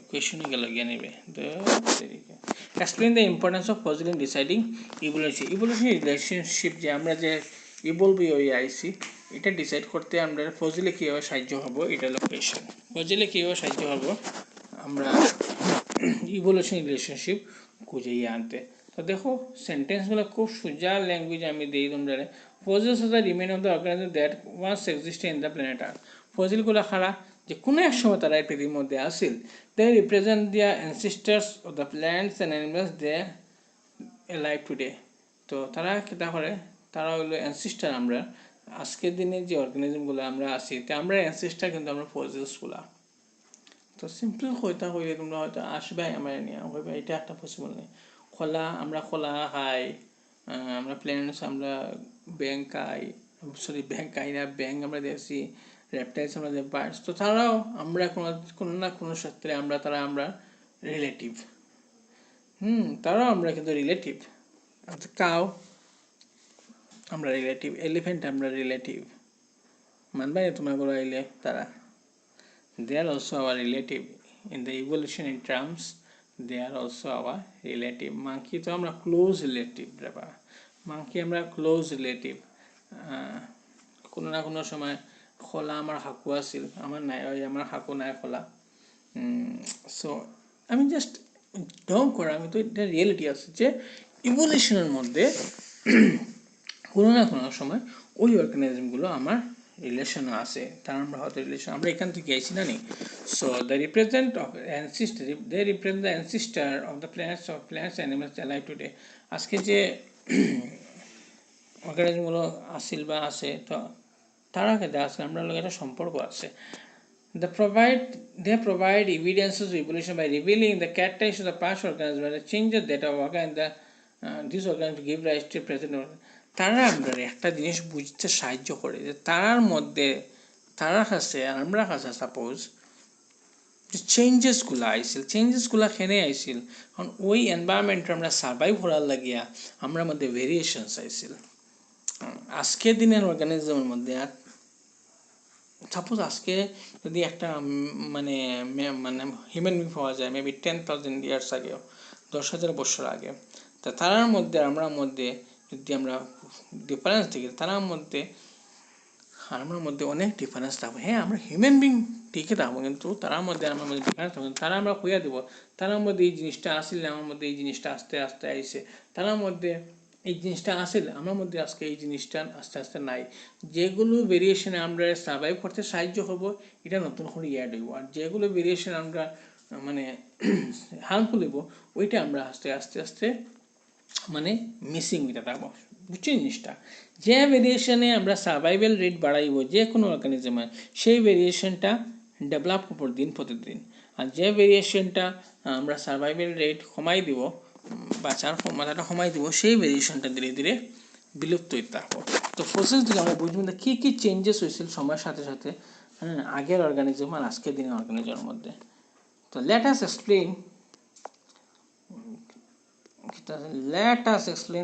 Speaker 1: কোয়েশ্চন গেল গিয়ে নেবে। Explain the importance of fossil in deciding evolution. Evolutionary relationship যে আমরা যে ইভলভ হয়ে আইছি, এটা ডিসাইড করতে আমরা ফসিলে কীভাবে সাহায্য হবো, এটা হলো কোয়েশ্চন। ফসিলে কীভাবে সাহায্য হবো আমরা ইভলিউশনারি রিলেশনশিপ খুঁজে আনতে। তো দেখো সেন্টেন্সগুলো খুব সোজা ল্যাঙ্গুয়েজ আমি দিই তোমরা। Fossils are the remain of the organism that once existed in the planet Earth. ফসিলগুলো খারা যে কোনো এক সময় তারা এই পৃথিবীর মধ্যে আসিল। They represent the ancestors of the plants and animals they alive today. তো তারা কেটা করে, তারা হলো অ্যানসেস্টার। আমরা আজকের দিনে যে অর্গানিজমগুলো আমরা আছি, তো আমরা অ্যানসেস্টার কিন্তু আমরা ফসিলসগুলা। তো সিম্পল কইতা কইলে তোমরা হয়তো আসবে আমার নিয়ে কইবা এটা একটা পসিবল নেই। খোলা আমরা খোলা খাই, আমরা প্ল্যান্টস আমরা ব্যাং খাই, সরি ব্যাং খাই না, ব্যাং আমরা দেখছি, রেপটাইলস আমরা যে বার্ডস, তো তারাও আমরা কোনো না কোনো ক্ষেত্রে তারা আমরা রিলেটিভ। তারাও আমরা কিন্তু রিলেটিভ। কাউ আমরা রিলেটিভ, এলিফেন্ট আমরা রিলেটিভ, মানবাই তোমার করে আইলে তারা they are also our relative in the evolutionary terms, they are also our relative. monkey তো আমরা close relative রে বা monkey আমরা close relative। কোনো না কোনো সময় খোলা আমার হাকু আছিল, আমার নাই, আমার হাকু নাই খোলা। সো আমি জাস্ট ঢং করা, আমি তো এটা রিয়েলিটি আছে যে ইভলিউশনের মধ্যে কোনো না কোনো সময় ওই অর্গানিজমগুলো আমার রিলেশনও আছে, তার আমরা হয়তো রিলেশন আমরা এখান থেকে আইছি না নি। So the represent of ancestor, they represent the ancestor of the plants animals alive today. আজকে যে অর্গানিজমগুলো আসিল বা আছে, তো তারা খেতে আসলে আমরা লোক একটা সম্পর্ক আছে। They provide evidences of evolution by revealing the characteristics of the past organisms and the changes that have occurred in these organisms give rise to present organisms. তারা আমরা একটা জিনিস বুঝতে সাহায্য করে যে তারার মধ্যে তারা কাছে আর আমরা কাছে সাপোজ যে চেঞ্জেসগুলো আইছিল, চেঞ্জেসগুলো খেনে আইছিল, কারণ ওই এনভায়রনমেন্টে আমরা সার্ভাইভ করার লাগিয়া আমরা মধ্যে ভেরিয়েশনস আইছিল। আজকের দিনের অর্গানিজমের মধ্যে আর সাপোজ আজকে যদি একটা মানে হিউম্যান বিং পাওয়া যায় মেবি 10,000 ইয়ার্স আগেও, 10,000 বছর আগে, তা তারার মধ্যে আমরা মধ্যে যদি আমরা ডিফারেন্স দেখি, তারার মধ্যে আমার মধ্যে অনেক ডিফারেন্স থাকবে। হ্যাঁ আমরা হিউম্যান বিং ঠিকই থাকবো, কিন্তু তারার মধ্যে আমার মধ্যে ডিফারেন্স থাকবে। তারা আমরা খুঁজে দেবো তারার মধ্যে এই জিনিসটা আসলে আমার মধ্যে এই জিনিসটা আস্তে আস্তে আইসে, তারার মধ্যে এই জিনিসটা আসলে আমার মধ্যে আজকে এই জিনিসটা আস্তে আস্তে নাই। যেগুলো ভেরিয়েশনে আমরা সার্ভাইভ করতে সাহায্য হবো এটা নতুন করে অ্যাড হইব, আর যেগুলো ভেরিয়েশন আমরা মানে হার্মফুল হইব ওইটা আমরা আস্তে আস্তে আস্তে মানে মিসিং এটা থাকবো। বুঝছো জিনিসটা? যে ভেরিয়েশনে আমরা সার্ভাইভাল রেট বাড়াইব যে কোনো অর্গানিজমের, সেই ভেরিয়েশনটা ডেভেলপ হব দিন প্রতিদিন। আর যে ভেরিয়েশনটা আমরা সার্ভাইভাল রেট কমাই দিব, বাঁচার ক্ষমতাটা কমাই দিব, সেই ভেরিয়েশনটা ধীরে ধীরে বিলুপ্ত হইতে থাকবো। তো ফসিলস থেকে আমরা বুঝবো না কী কী চেঞ্জেস হয়েছিল সময়ের সাথে সাথে, হ্যাঁ, আগের অর্গানিজম আর আজকের দিনের অর্গানিজমের মধ্যে। তো let us explain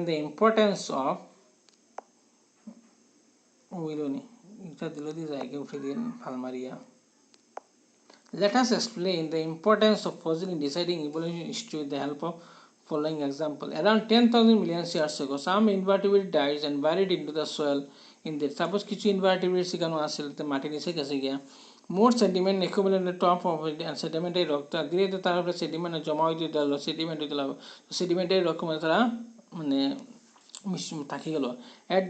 Speaker 1: the importance of let us explain the importance of fossil in deciding evolution history with the help of following example. Around 10,000 million years ago, some invertebrate died and buried into the soil. In that, suppose কিছু invertebrates এখানে আসলে মাটির নিচে গেছে গিয়া, more sediment accumulated on the top of it and sedimentary rock, ধীরে ধীরে তার উপরে সেডিমেন্ট জমা হইতে দিল, সেডিমেন্ট হইতে লাগলো, সেডিমেন্টারি রক মানে তারা মানে থাকি গেল। At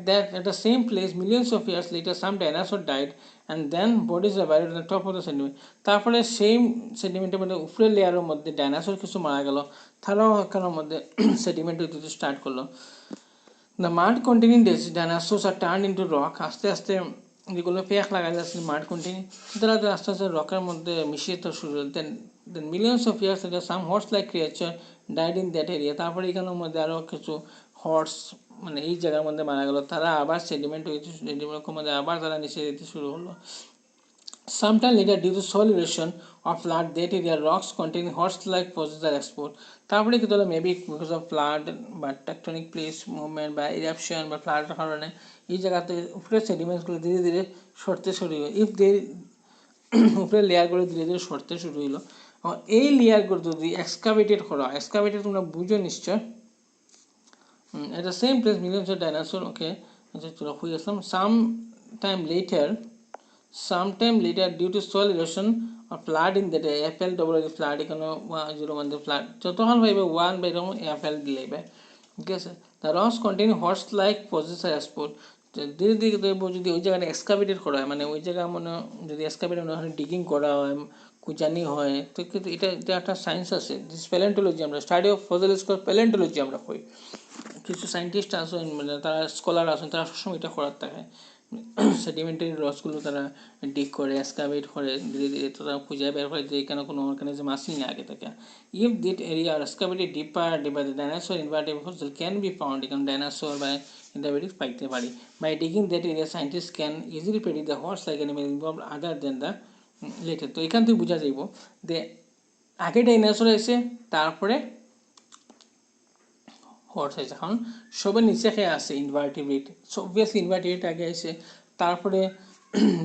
Speaker 1: the same place, millions of years later, some dinosaur died and then bodies were buried on the top of the sediment. তারপরে সেম সেডিমেন্টের মধ্যে উপরের লেয়ারের মধ্যে ডাইনোসর কিছু মারা গেল, তারাও এখানের মধ্যে সেডিমেন্ট হইতে স্টার্ট করলো। The mud containing dinosaurs are turned into rock. আস্তে আস্তে যেগুলো পেঁয়াক লাগাই যাচ্ছে মাড কন্টেনিং, তারা আস্তে আস্তে রকের মধ্যে মিশিয়ে তো শুরু হল। Then millions of years later some horse like creature died in that area. তারপরে এখানের মধ্যে আরও কিছু হর্স মানে এই জায়গার মধ্যে মারা গেল, তারা আবার সেডিমেন্ট হইতে সেডিমেন্টের মধ্যে আবার তারা নিচে যেতে শুরু হলো। Sometime later, due to soil erosion or flood, that area rocks containing horse-like fossils are exposed. তারপরে কি হলো, মেবি বিকজ অফ ফ্লাড বা টেকটনিক প্লেস মুভমেন্ট বা ইরাপশন বা ফ্লাডের কারণে এই জায়গাতে উপরের সেডিমেন্টসগুলো ধীরে ধীরে সরতে শুরু হলো। উপরের লেয়ারগুলো ধীরে ধীরে সরতে শুরু হলো। এই লেয়ারগুলো যদি এক্সকাভেটেড করা হয়, এক্সকাভেটেড তোমরা বুঝো নিশ্চয়। At the same place, millions of dinosaurs, okay, sometime later due to soil erosion or flood in that FLW flood এখানে 01 flood যতক্ষণ পাইবে 1 by এরকম FL দিলেইবে, ঠিক আছে। the rocks contain horse like fossils are exposed. ধীরে ধীরে দেখবো যদি ওই জায়গাটা এক্সকাভেটেড করা হয়, মানে ওই জায়গা মানে যদি এক্সকাভেটেড ওখানে ডিগিং করা হয়, কুচানি হয়, তো কিন্তু এটা একটা সায়েন্স আছে, দিস প্যালেন্টোলজি, আমরা study of fossil is called palaeontology আমরা কই। কিছু সায়েন্টিস্ট আছেন মানে তারা স্কলার আছেন, তারা সবসময় এটা করার থাকে, সেডিমেন্টারি রসগুলো তারা ডিগ করে এক্সকাভেট করে ধীরে ধীরে তারা খুঁজে বের করে যে এখানে কোনো অর্গানিজম আসেনি আগে থেকে। If that area are excavated deeper the dinosaur inverted fossil can be found, এখানে ডাইনোসর বা ইনভার্টেড পাইতে পারি। By digging that area scientist can easily predict the horse like animal involved other than the latter. তো এখান থেকে বোঝা যাইব যে আগে ডাইনোসর এসে তারপরে হর্স আছে, কারণ সবের নিচে খেয়ে আসে ইনভার্টিব্রেট, অবভিয়াসলি ইনভার্টিব্রেট আগে আসে, তারপরে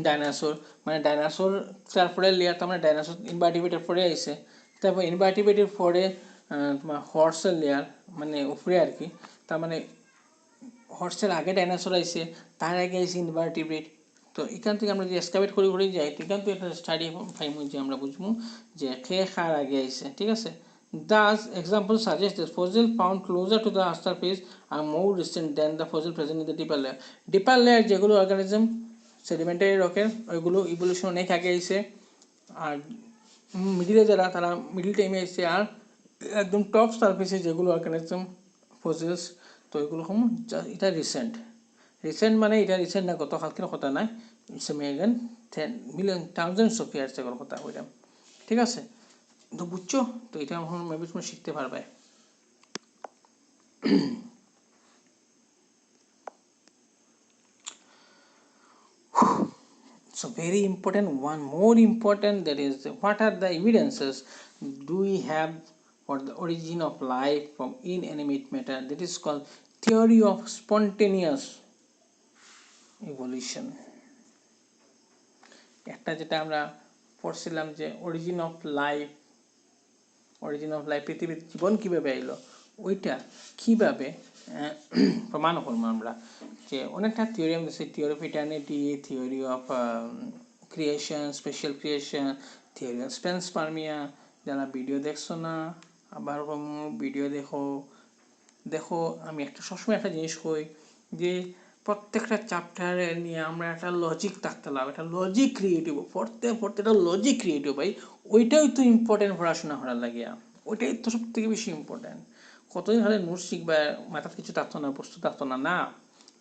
Speaker 1: ডাইনোসর, মানে ডাইনোসর তারপরে লেয়ার, তার মানে ডাইনোসর ইনভার্টিব্রেটের পরে আসে, তারপর ইনভার্টিব্রেটের পরে তোমার হর্সের লেয়ার মানে উপরে আর কি, তার মানে হর্সের আগে ডাইনোসর আসে, তার আগে আসে ইনভার্টিব্রেট। তো এখান থেকে আমরা যদি এক্সকাভেট করে করে যাই, তো এখান থেকে একটা স্টাডি পাইমু যে আমরা বুঝবো যে খেয়ে খাওয়ার আগে আসে, ঠিক আছে। Thus, examples suggest that fossils found closer to the earth's surface are more recent than the fossils present in the deeper layer. Deeper layer যেগুলো অর্গানিজম সেডিমেন্টারি রকের, ওইগুলো ইভলিউশন অনেক আগে আইছে, আর মিডিলে যারা তারা মিডিল টাইমে আইছে, আর একদম টপ সারফেসে যেগুলো অর্গানিজম ফসিলস, তো এগুলো এটা রিসেন্ট মানে এটা রিসেন্ট না, গত কালকের কথা নাই, ইটস মেগান 10 মিলিয়ন থাউজেন্ডস অফ ইয়ার্স এর কথা বললাম, ঠিক আছে। তো বুঝছো, তো এটা এখন মেবি তুমি শিখতে পারবে। So very important, one more important, that is what are the evidences do we have for the origin of life from inanimate matter, that is called theory of spontaneous evolution. একটা যেটা আমরা পড়ছিলাম যে অরিজিন অফ লাইফ পৃথিবীর জীবন কীভাবে এলো, ওইটা কীভাবে প্রমাণ করবো আমরা, যে অনেকটা থিওরি আমরা দিচ্ছি, theory of eternity, theory of creation, special creation, theory of panspermia. যারা ভিডিও দেখছো না, আবার ভিডিও দেখো। আমি সবসময় একটা জিনিস কই যে প্রত্যেকটা চ্যাপ্টারে নিয়ে আমরা একটা লজিক থাকতে লাগবে, একটা লজিক ক্রিয়েটিভ পড়তে একটা লজিক ক্রিয়েটিভ ভাই, ওইটাই তো ইম্পর্টেন্ট পড়াশোনা করার লাগিয়া, ওইটাই তো সব থেকে বেশি ইম্পর্টেন্ট। কতদিন হলে নোট শিখবা, মাথার কিছু থাকতো না, প্রস্তুত থাকতো না, না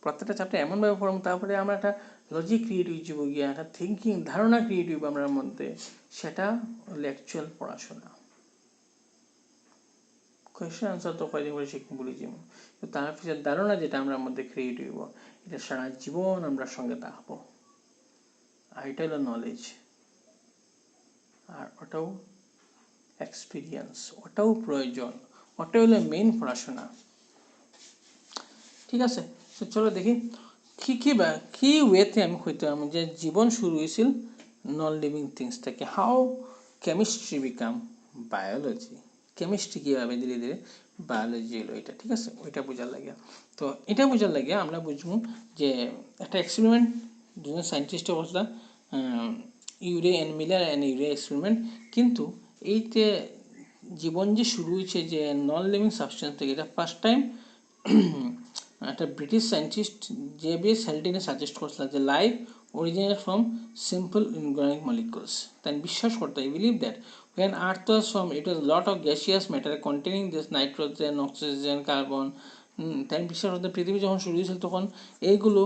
Speaker 1: প্রত্যেকটা চ্যাপ্টার এমনভাবে পড়াম, তারপরে আমরা একটা লজিক ক্রিয়েট হয়ে যাবো গিয়া, একটা থিঙ্কিং ধারণা ক্রিয়েট হইব আমার মধ্যে, সেটা হলো অ্যাকচুয়াল পড়াশোনা। কোয়েশ্চেন আনসার তো কয়দিন করে শিখতে বলেছি, তো তার পিছনে ধারণা যেটা আমার মধ্যে ক্রিয়েট হইব, এটা সারা জীবন আমরা সঙ্গে থাকবো, আর এটা হলো নলেজ। আর ওটাও এক্সপিরিয়েন্স, ওটাও প্রয়োজন, ওটা হলো মেইন পড়াশোনা। ঠিক আছে, তো চলো দেখি কি ওয়েতে আমি হইতে পারবো যে জীবন শুরু হয়েছিল নন লিভিং থিংস থেকে। How chemistry become biology, chemistry কীভাবে ধীরে ধীরে বায়োলজি এলো, এটা ঠিক আছে, ওইটা বোঝার লাগে। তো এটা বোঝার লাগে আমরা বুঝবো যে একটা এক্সপেরিমেন্ট দুজন সায়েন্টিস্টের অবস্থা, ইউরে অ্যান্ড মিলার অ্যান্ড ইউরে এক্সপেরিমেন্ট, কিন্তু এইতে জীবন যে শুরু হয়েছে যে নন লিভিং সাবস্টেন্স থেকে, এটা ফার্স্ট টাইম একটা ব্রিটিশ সায়েন্টিস্ট জেবিএস হেলডিনে সাজেস্ট করছিল যে life originate from simple inorganic molecules. তাই বিশ্বাস করতে, I believe that when earth was formed it was a lot of gaseous matter containing this nitrogen oxygen carbon। তাই বিশ্বাস করতে পৃথিবী যখন শুরু হয়েছিল তখন এইগুলো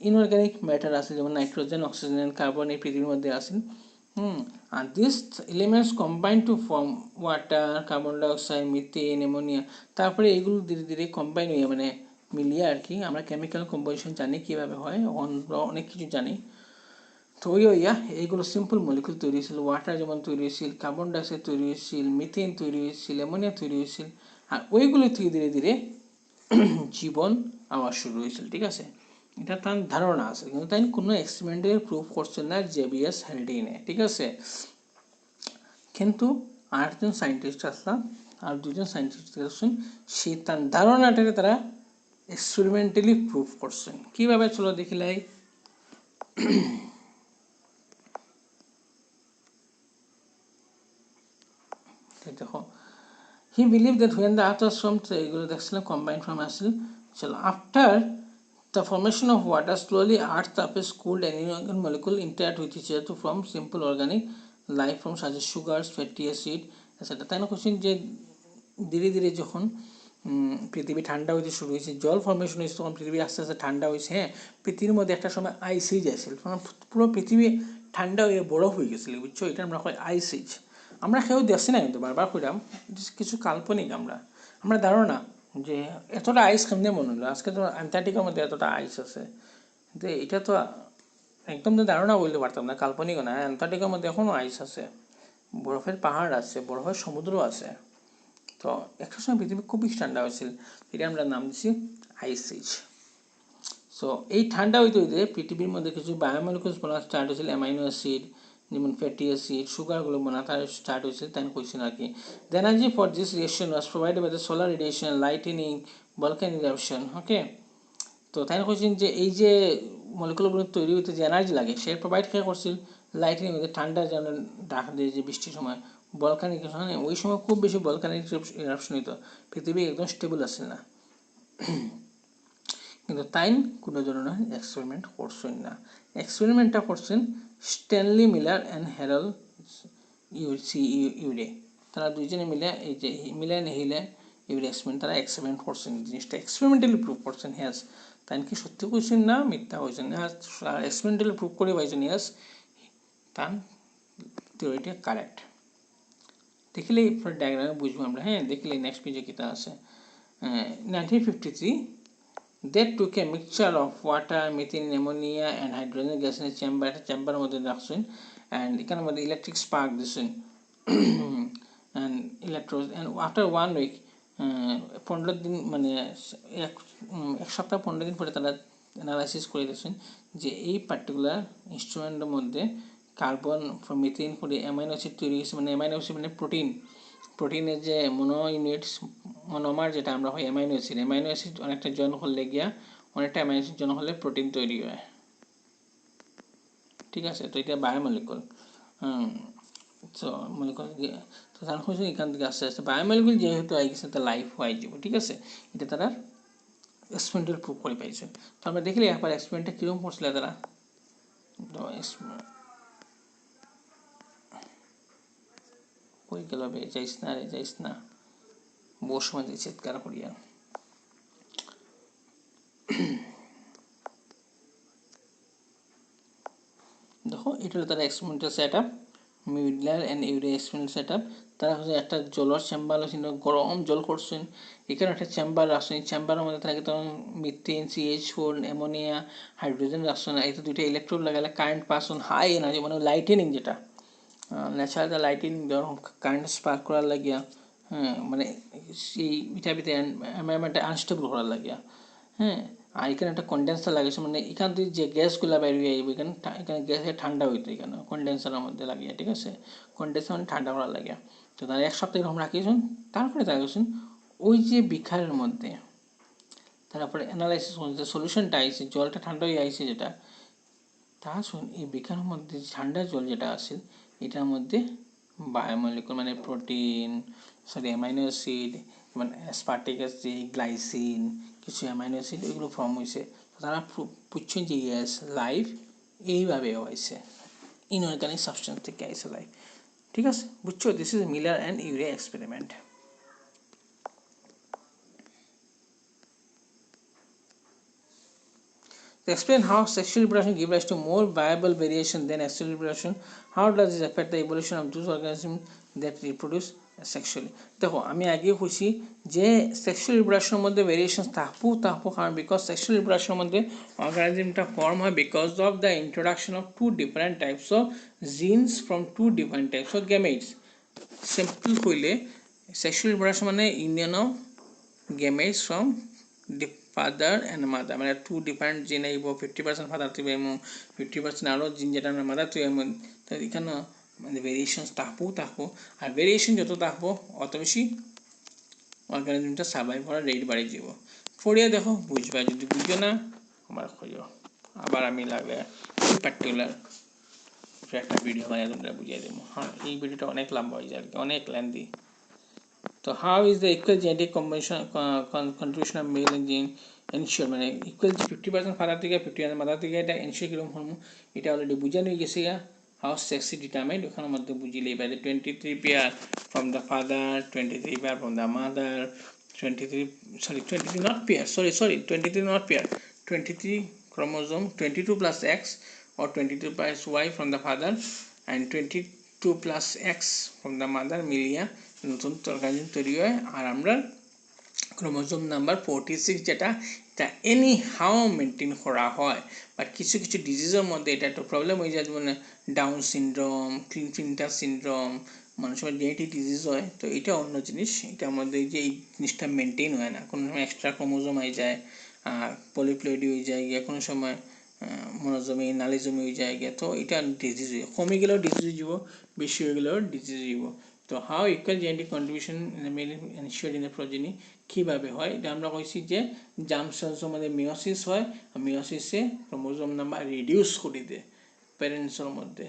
Speaker 1: ইনঅর্গানিক ম্যাটার আছে, যেমন নাইট্রোজেন অক্সিজেন কার্বন এই পৃথিবীর মধ্যে আছে। আর this elements combine to form water, carbon dioxide, methane, ammonia. তারপরে এইগুলো ধীরে ধীরে কম্বাইন হয়ে মানে মিলিয়ে আর কি, আমরা কেমিক্যাল কম্পোজিশন জানি কীভাবে হয়, অনেক কিছু জানি। তো এইগুলো সিম্পল মলিকুল তৈরি হয়েছিল, ওয়াটার যেমন তৈরি হয়েছিল, কার্বন ডাইঅক্সাইড তৈরি হয়েছিল, মিথেন তৈরি হয়েছিল, অ্যামোনিয়া তৈরি হয়েছিল, আর ওইগুলো থেকে ধীরে ধীরে জীবন আবার শুরু হয়েছিল। ঠিক আছে, এটা তার ধারণা আছে, কিন্তু তাই কোনো এক্সপেরিমেন্টের প্রুফ করছেন না জেবিএস হেলডিনে। ঠিক আছে, কিন্তু আরেকজন সায়েন্টিস্ট আসলাম, আর দুজন সায়েন্টিস্ট আসছেন, সেই তার ধারণাটাকে তারা এক্সপেরিমেন্টালি প্রুফ করছেন। কীভাবে চলো দেখিলাই। দেখো, he believed that when the earth was formed, এগুলো দেখছিলাম combined from acid, চলো after the formation of water slowly earth surface cooled and inorganic molecule interact with each other to form simple organic life forms such as sugars, fatty acid, etc. তাই না কোশ্চেন যে ধীরে ধীরে যখন পৃথিবী ঠান্ডা হইতে শুরু হয়েছে, জল ফর্মেশন হয়েছে, তখন পৃথিবী আস্তে আস্তে ঠান্ডা হয়েছে। হ্যাঁ, পৃথিবীর মধ্যে একটা সময় আইস এজ আসছিল, পুরো পৃথিবী ঠান্ডা হয়ে বরফ হয়ে গেছিল, বুঝছো, এটা আমরা কই আইস এজ। আমরা কেউ দেখছি না, কিন্তু বারবার কইলাম কিছু কাল্পনিক আমরা ধারণা যে এতটা আইস কেমনে মনে হলো, আজকে তো অ্যান্টার্কটিকার মধ্যে এতটা আইস আছে, কিন্তু এটা তো একদম তো ধারণা বলতে পারতাম না, কাল্পনিকও না। অ্যান্টার্কটিকার মধ্যে এখনও আইস আছে, বরফের পাহাড় আছে, বরফের সমুদ্র আছে। তো একটা সময় পৃথিবী খুবই ঠান্ডা হয়েছিল, এটা আমরা নাম দিচ্ছি আইস এজ। সো এই ঠান্ডা হইতে হইতে পৃথিবীর মধ্যে কিছু বায়োমলিকুলস বনা স্টার্ট হয়েছিল, অ্যামাইনো অ্যাসিড যেমন ফ্যাটি অ্যাসিড, সুগারগুলো বনা তার স্টার্ট হয়েছিল, তাই কোয়েশ্চেন আর কি। The energy for this reaction was provided by the solar radiation, lightning, volcanic eruption. Okay, তো তাই কোয়েশ্চেন যে এই যে মলিকুলগুলো তৈরি হইতে যে এনার্জি লাগে, সে প্রোভাইড কে করছিল লাইটেনিং, মধ্যে ঠান্ডা যেন ডাক দিয়ে যে বৃষ্টির সময় ভলকানিক, ওই সময় খুব বেশি ভলকানিক ইরাপশন হইতো, পৃথিবী একদম স্টেবল আসছিল না। কিন্তু তাই কোনো ধরনের এক্সপেরিমেন্ট করছেন না, এক্সপেরিমেন্টটা করছেন স্ট্যানলি মিলার অ্যান্ড হেরাল্ড ইউরে। তারা দুইজনে মিলে এই যে মিলার অ্যান্ড হিলার ইউরে এক্সপেরিমেন্ট, তারা এক্সপেরিমেন্ট করছেন, জিনিসটা এক্সপেরিমেন্টালি প্রুভ করছেন। হ্যাস, তাই কি সত্যি করছেন না মিথ্যা হয়েছেন, এক্সপেরিমেন্টালি প্রুভ করে পাইছেন ইয়াস তার থিওরিটা কারেক্ট। দেখলেই ডায়াগ্রামে বুঝবো আমরা। হ্যাঁ, দেখলে নেক্সট পেজে কিতা আছে। 1953 they took a mixture of water, methane, ammonia and hydrogen gas in a chamber, একটা চেম্বারের মধ্যে রাখছেন, অ্যান্ড এখানের মধ্যে ইলেকট্রিক স্পার্ক দিচ্ছেন and electrode, and after 1 week 15 দিন মানে এক সপ্তাহ 15 দিন পরে তারা অ্যানালাইসিস করে দিয়েছেন যে এই পার্টিকুলার ইনস্ট্রুমেন্টের মধ্যে কার্বন মিথেন করে অ্যামাইনো অ্যাসিড তৈরি হয়েছে, মানে অ্যামাইনো অ্যাসিড মানে প্রোটিনের যে মনো ইউনিটস, মনোমার যেটা আমরা হয় অ্যামাইনো অ্যাসিড অনেকটা জয়েন হলে গিয়া অনেকটা অ্যামাইনো অ্যাসিড জয়েন হলে প্রোটিন তৈরি হয়। ঠিক আছে, তো এটা বায়োমলিকুল। তো মলিকুল তো তার হচ্ছে এখান থেকে আস্তে আস্তে বায়োমলিকুল যেহেতু আই গেছে, তার লাইফ হয়ে যাব। ঠিক আছে, এটা তারা এক্সপেরিমেন্টাল প্রুভ করে পাইছে। তো আমরা দেখলে একবার এক্সপেরিমেন্টটা কীরকম করছিল তারা। তো কই গেল বে, যাইস না রে, যাইস না। বস মাঝে চিৎকার করিয়া দেখো এটা হলো তার experimental set up Miller and Urey experimental set up তারা হচ্ছে একটা জলের চেম্বার ছিল গরম জল করছেন এখানে একটা চেম্বার রাখছেন চেম্বারের মধ্যে থাকে তখন মিথেন CH4 অ্যামোনিয়া হাইড্রোজেন রাখছেন এই তো দুইটা ইলেকট্রোড লাগালে current pass on high energy মানে লাইটেনিং যেটা ন্যাচারাল লাইটিং ধরুন কারেন্ট স্পার্ক করার লাগিয়া হ্যাঁ মানে সেই এটার ভিতরে এনভায়রনমেন্টটা আনস্টেবল করার লাগিয়া হ্যাঁ আর এখানে একটা কন্ডেন্সার লাগিয়েছে মানে এখান থেকে যে গ্যাসগুলো বেরিয়ে আসবে এখানে এখানে গ্যাসে ঠান্ডা হইতো এখানে কন্ডেন্সারের মধ্যে লাগিয়ে ঠিক আছে কন্ডেন্সার মানে ঠান্ডা করার লাগিয়া তো তারা এক সপ্তাহ এরকম রাখিয়েছেন তারপরে তারা গেছেন ওই যে বিখারের মধ্যে তারপরে অ্যানালাইসিস করছে সলিউশনটা আইছে জলটা ঠান্ডা হয়ে আইছে যেটা তা শুন এই বিখারের মধ্যে ঠান্ডা জল যেটা আছে এটার মধ্যে বায়োমলিকুল মানে প্রোটিন অ্যামাইনো অ্যাসিড মানে অ্যাসপার্টিক অ্যাসিড গ্লাইসিন কিছু অ্যামাইনো অ্যাসিড এগুলো ফর্ম হয়েছে তারা বুঝছেন যে ইয়েস লাইফ এইভাবে হয়েছে ইনঅর্গানিক সাবস্টেন্স থেকে আইসে লাইফ ঠিক আছে বুঝছো this is Miller and urea experiment To explain how sexual reproduction gives rise to more viable variation than asexual reproduction, how does this affect the evolution of those organisms that reproduce sexually? দেখো আমি আগেও বলছি যে সেক্সুয়াল রিপ্রোডাকশনের মধ্যে ভেরিয়েশন থাকবো কারণ বিকজ সেক্সুয়াল রিপ্রোডাকশনের মধ্যে অর্গানিজমটা ফর্ম হয় because of the introduction of two different types of genes from two different types of gametes simple কইলে সেক্সুয়াল রিপ্রোডাকশন মানে union of gametes from father and mother মানে টু ডিফারেন্ট জিন আইব 50% ফাদার তুই আইব 50% আরও জিন যেটা মাদার তুই আইব তো এখানে মানে ভেরিয়েশন থাকবো আর ভেরিয়েশন যত থাকবো অত বেশি অর্গানিজমটা সার্ভাইভ করার রেট বাড়িয়ে যাব ফরিয়া দেখো বুঝবা যদি বুঝো না আমার খোঁজো আবার আমি লাগলে পার্টিকুলার একটা ভিডিও বানিয়ে তোমরা বুঝিয়ে দেবো হ্যাঁ এই ভিডিওটা অনেক লম্বা হয়ে যায় অনেক লেন্দি তো how is the equal genetic contribution of male and gene ensure মানে equal 50% ফাদার থেকে 50% মাদার থেকে এটা এনশিওর কিরকম হলো এটা অলরেডি বুঝানো হয়ে গেছে how sex is determined ওখানের মধ্যে বুঝিলেই পারে 23 pair from the father 23 pair from the mother 23 not pair sorry 23 not pair 23 chromosome 22 plus X or 22 plus Y from the father and 22 plus X from the mother মিলিয়া নতুন অর্গানিজম তৈরি হয় আর আমরা ক্রোমোজোম নাম্বার 46 যেটা তা এনি হাউ মেনটেন করা হয় বাট কিছু কিছু ডিজিজের মধ্যে এটা একটা প্রবলেম হয়ে যায় যেমন ডাউন সিনড্রোম ক্লিনফিল্টার সিনড্রোম মানুষ সময় জেনেটিক ডিজিজ হয় তো এটা অন্য জিনিস এটার মধ্যে যে এই জিনিসটা মেনটেন হয় না কোনো সময় এক্সট্রা ক্রোমোজোম হয়ে যায় পলিপ্লয়েডি হয়ে যায় গিয়ে কোনো সময় মনোজমি নালিজমি হয়ে যায় গিয়ে তো এটা ডিজিজ হয় কমে গেলেও ডিজিজ হইব বেশি হয়ে গেলেও ডিজিজ হইব তো how equal genetic contribution male ensured in the progeny কীভাবে হয় এটা আমরা কইছি যে জার্ম সেলসের মধ্যে মিওসিস হয় মিওসিসে ক্রোমোজোম নাম্বার রিডিউস করে দেয় প্যারেন্টসের মধ্যে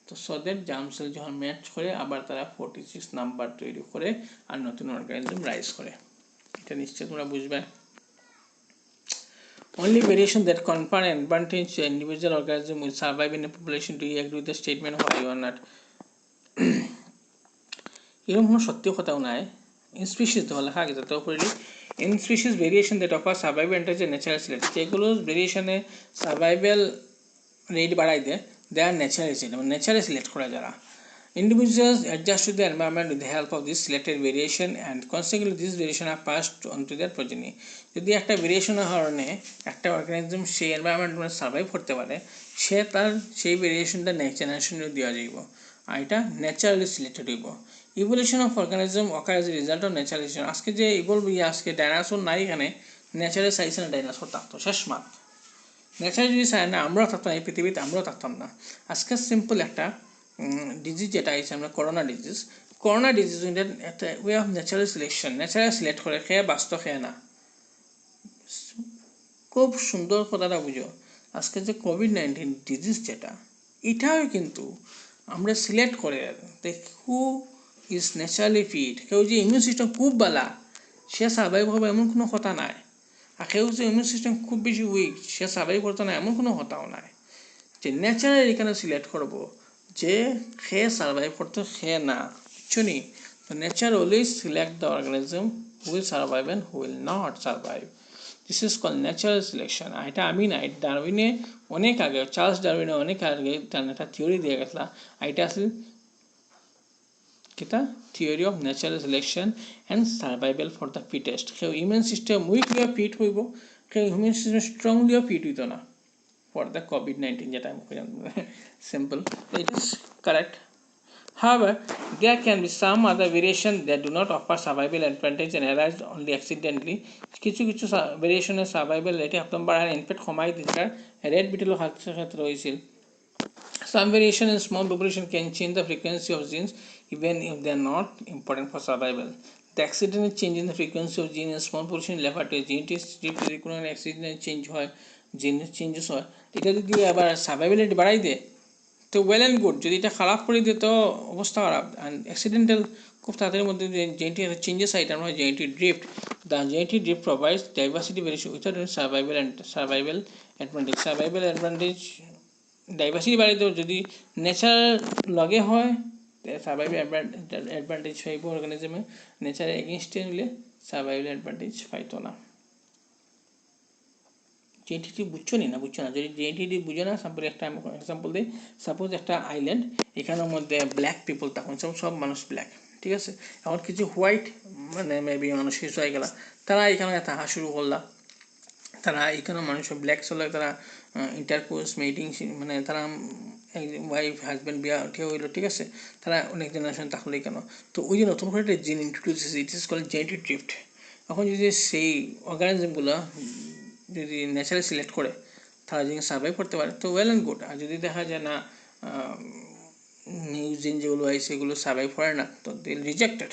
Speaker 1: তো সো দ্যাট জার্ম সেল যখন ম্যাচ করে আবার তারা 46 নাম্বার তৈরি করে আর নতুন অর্গানিজম রাইজ করে এটা নিশ্চয়ই তোমরা বুঝবে Only variation that confer an advantage to individual organism will survive in a population. Do you agree with the statement? Why or not? এরকম কোনো সত্য কথাও নাই ইন স্পিসিস তো লেখা গেছে তো পড়লি in species variation that offer survival advantage natural select যেগুলো ভেরিয়েশনে সার্ভাইভাল রেট বাড়াই দেয় দে আর ন্যাচারালি সিলেক্ট মানে ন্যাচারালি সিলেক্ট করা যারা individuals adjust to the environment with the help of this selected variation and consequently this variation are passed on to their progeny যদি একটা ভেরিয়েশনের কারণে একটা অর্গানিজম সেই এনভায়রনমেন্টে সার্ভাইভ করতে পারে সে তার সেই ভেরিয়েশনটা নেক্সট জেনারেশনে দেওয়া যাইব আর এটা ন্যাচারালি সিলেক্টেড হইব evolution of organism ochre as a result of naturalisation আজকে যে ইভলভ হয়ে আজকে ডাইনোসর নাই এখানে ন্যাচারাল সাইজে না ডাইনোসর থাকতো শেষ মাত ন্যাচারাল যদি চাই না আমরাও থাকতাম এই পৃথিবীতে আমরাও থাকতাম না আজকে সিম্পল একটা ডিজিজ যেটা আছে আমরা করোনা ডিজিজ একটা way of natural selection natural select করে খেয়ে বাস্ত খেয়ে না খুব সুন্দর কথাটা বুঝো আজকে যে কোভিড-19 ডিজিজ যেটা এটাও কিন্তু আমরা সিলেক্ট করে হু ইজ ন্যাচারালি ফিট কেউ যে ইমিউন সিস্টেম খুব ভালো সে সার্ভাইভ হবে এমন কোনো কথা নাই আর কেউ যে ইমিউন সিস্টেম খুব বেশি উইক সে সার্ভাইভ করতে না এমন কোনো কথাও নাই যে ন্যাচারালি এখানে সিলেক্ট করবো যে খেয়ে সার্ভাইভ করতে খেয়ে না বুঝছো নি The nature always select the organism who will survive and who will not survive. This is called natural selection. এটা আমি না, ডারউইনে অনেক আগে, চার্লস ডারউইনে অনেক আগে তার একটা থিওরি দিয়ে গেছিলা। এটা আসলে কিতা theory of natural selection and survival for the fittest. সেই ইমিউন সিস্টেম উইকলিও ফিট হইব, সেই ইমিউন সিস্টেম স্ট্রংলিও ফিট হইত না ফর দ্য COVID-19, যেটা আমি কইলাম simple. It is correct. However, there can be some other variation that do not offer survival advantage and arise only accidentally. কিছু কিছু ভেরিয়েশনের সার্ভাইভাল রেটে আপনার বাড়ার ইনফেক্ট কমাই দিতে রেড বিটেলও ক্ষেত্রে হয়েছিল. Some variation in small population can change the frequency of genes even if they are not important for survival. The accidental change in the frequency of gene in small population refer to genetic shift. যদি কোনো accidental change হয়, genetic changes হয়, এটা যদি আবার সার্ভাইভালিটি বাড়াই দেয় তো ওয়েল অ্যান্ড গুড। যদি এটা খারাপ করে দিত অবস্থা খারাপ। অ্যান্ড অ্যাক্সিডেন্টাল খুব তাড়াতাড়ির মধ্যে জেনেটিক চেঞ্জেস হয়, এটা নয় genetic drift. The genetic drift provides diversity variation without survival advantage. Diversity বাড়িতে যদি নেচার লগে হয় সার্ভাইভাল অ্যাডভান্টেজ পাইব অর্গানিজমে, নেচারের এগেনস্টে নিলে সার্ভাইভাল অ্যাডভান্টেজ পাইতো না। জেনেটিক বুঝছো না বুঝছো না, যদি জেনেটিক বুঝে না, সাপোজ একটা আমি এক্সাম্পল দিই, সাপোজ একটা আইল্যান্ড, এখানের মধ্যে ব্ল্যাক পিপল তখন সব মানুষ ব্ল্যাক, ঠিক আছে। এখন কিছু হোয়াইট মানে মেবি মানুষ শেষ হয়ে গেলা, তারা এখানে থাকা শুরু করলা, তারা এখানে মানুষের ব্ল্যাক চলে, তারা ইন্টারকোর্স মেটিং মানে তারা ওয়াইফ হাজব্যান্ড বিয়া ঠিক হইলো, ঠিক আছে, তারা অনেক জেনারেশন থাকলো কেন, তো ওই যে নতুন করে একটা জিন ইন্ট্রোডিউস হয়েছে, it is called genetic drift. এখন যদি সেই অর্গানিজমগুলো যদি ন্যাচারালি সিলেক্ট করে তারা যদি সার্ভাইভ করতে পারে তো ওয়েল অ্যান্ড গুড। আর যদি দেখা যায় না নিউজ জিন যেগুলো হয় সেগুলো সার্ভাইভ করে না, তো দে রিজেক্টেড।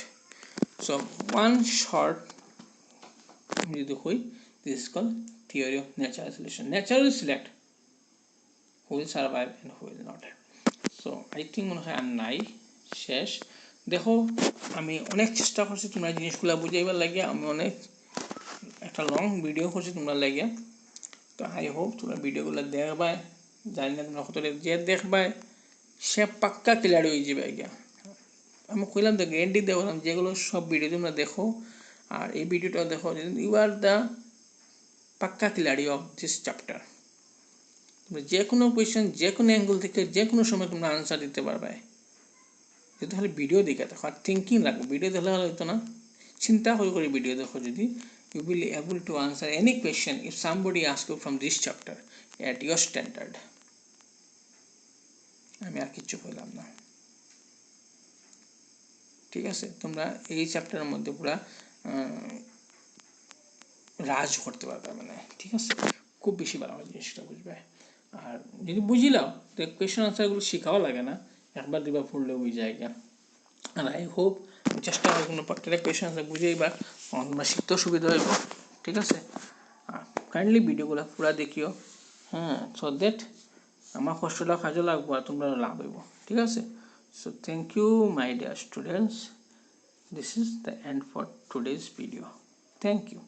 Speaker 1: সো ওয়ান শর্ট যদি হই, this is call theory of natural selection. Naturally select who will survive and who will not. So I think মনে হয় আর নাই, শেষ। দেখো আমি অনেক চেষ্টা করছি তোমরা জিনিসগুলো বুঝাইবার লাগিয়া, আমি অনেক একটা লং ভিডিও করছি তোমরা লাগিয়া। তো আই হোপ তোমরা ভিডিওগুলো দেখবাই, জানি না তোমরা কতটা যে দেখবাই সে পাক্কা ক্লিয়ার হয়ে যাবে আজ্ঞা। আমি কইলাম তো গ্যারেন্টি দেখলাম, যেগুলো সব ভিডিও তোমরা দেখো আর এই ভিডিওটা দেখো, ইউ আর দ্য পাক্কা ক্লিয়ারি অফ দিস চ্যাপ্টার। যে কোনো কোয়েশ্চেন যে কোনো অ্যাঙ্গেল থেকে যে কোনো সময় তোমরা আনসার দিতে পারবে, যদি খালি ভিডিও দেখে দেখো আর থিঙ্কিং রাখো। ভিডিও দেখলে হয়তো না, চিন্তা করে ভিডিও দেখো, যদি you will be able to answer any question if somebody asks you from this chapter at your standard. আমি আর কিছু বললাম না, ঠিক আছে। তোমরা এই চ্যাপ্টারের মধ্যে পুরা রাজ করতে পারবে মানে, ঠিক আছে, খুব বেশি ভালো জিনিসটা বুঝবে। আর যদি বুঝিলাও তো কোয়েশ্চেন আনসারগুলো শেখাও লাগে না, একবার দুবার পড়লে বুঝে যায়। আর আই হোপ চেষ্টা করি কোনো প্রত্যেকটা কোয়েশ্চেন আনসার বুঝেইবা, তোমরা শিখতেও সুবিধা হইব, ঠিক আছে। আর কাইন্ডলি ভিডিওগুলো পুরা দেখিও, হ্যাঁ, সো দ্যাট আমার কষ্টটা কাজে লাগবো আর তোমরা লাভ হইব, ঠিক আছে। So thank you my dear students, this is the end for today's video, thank you.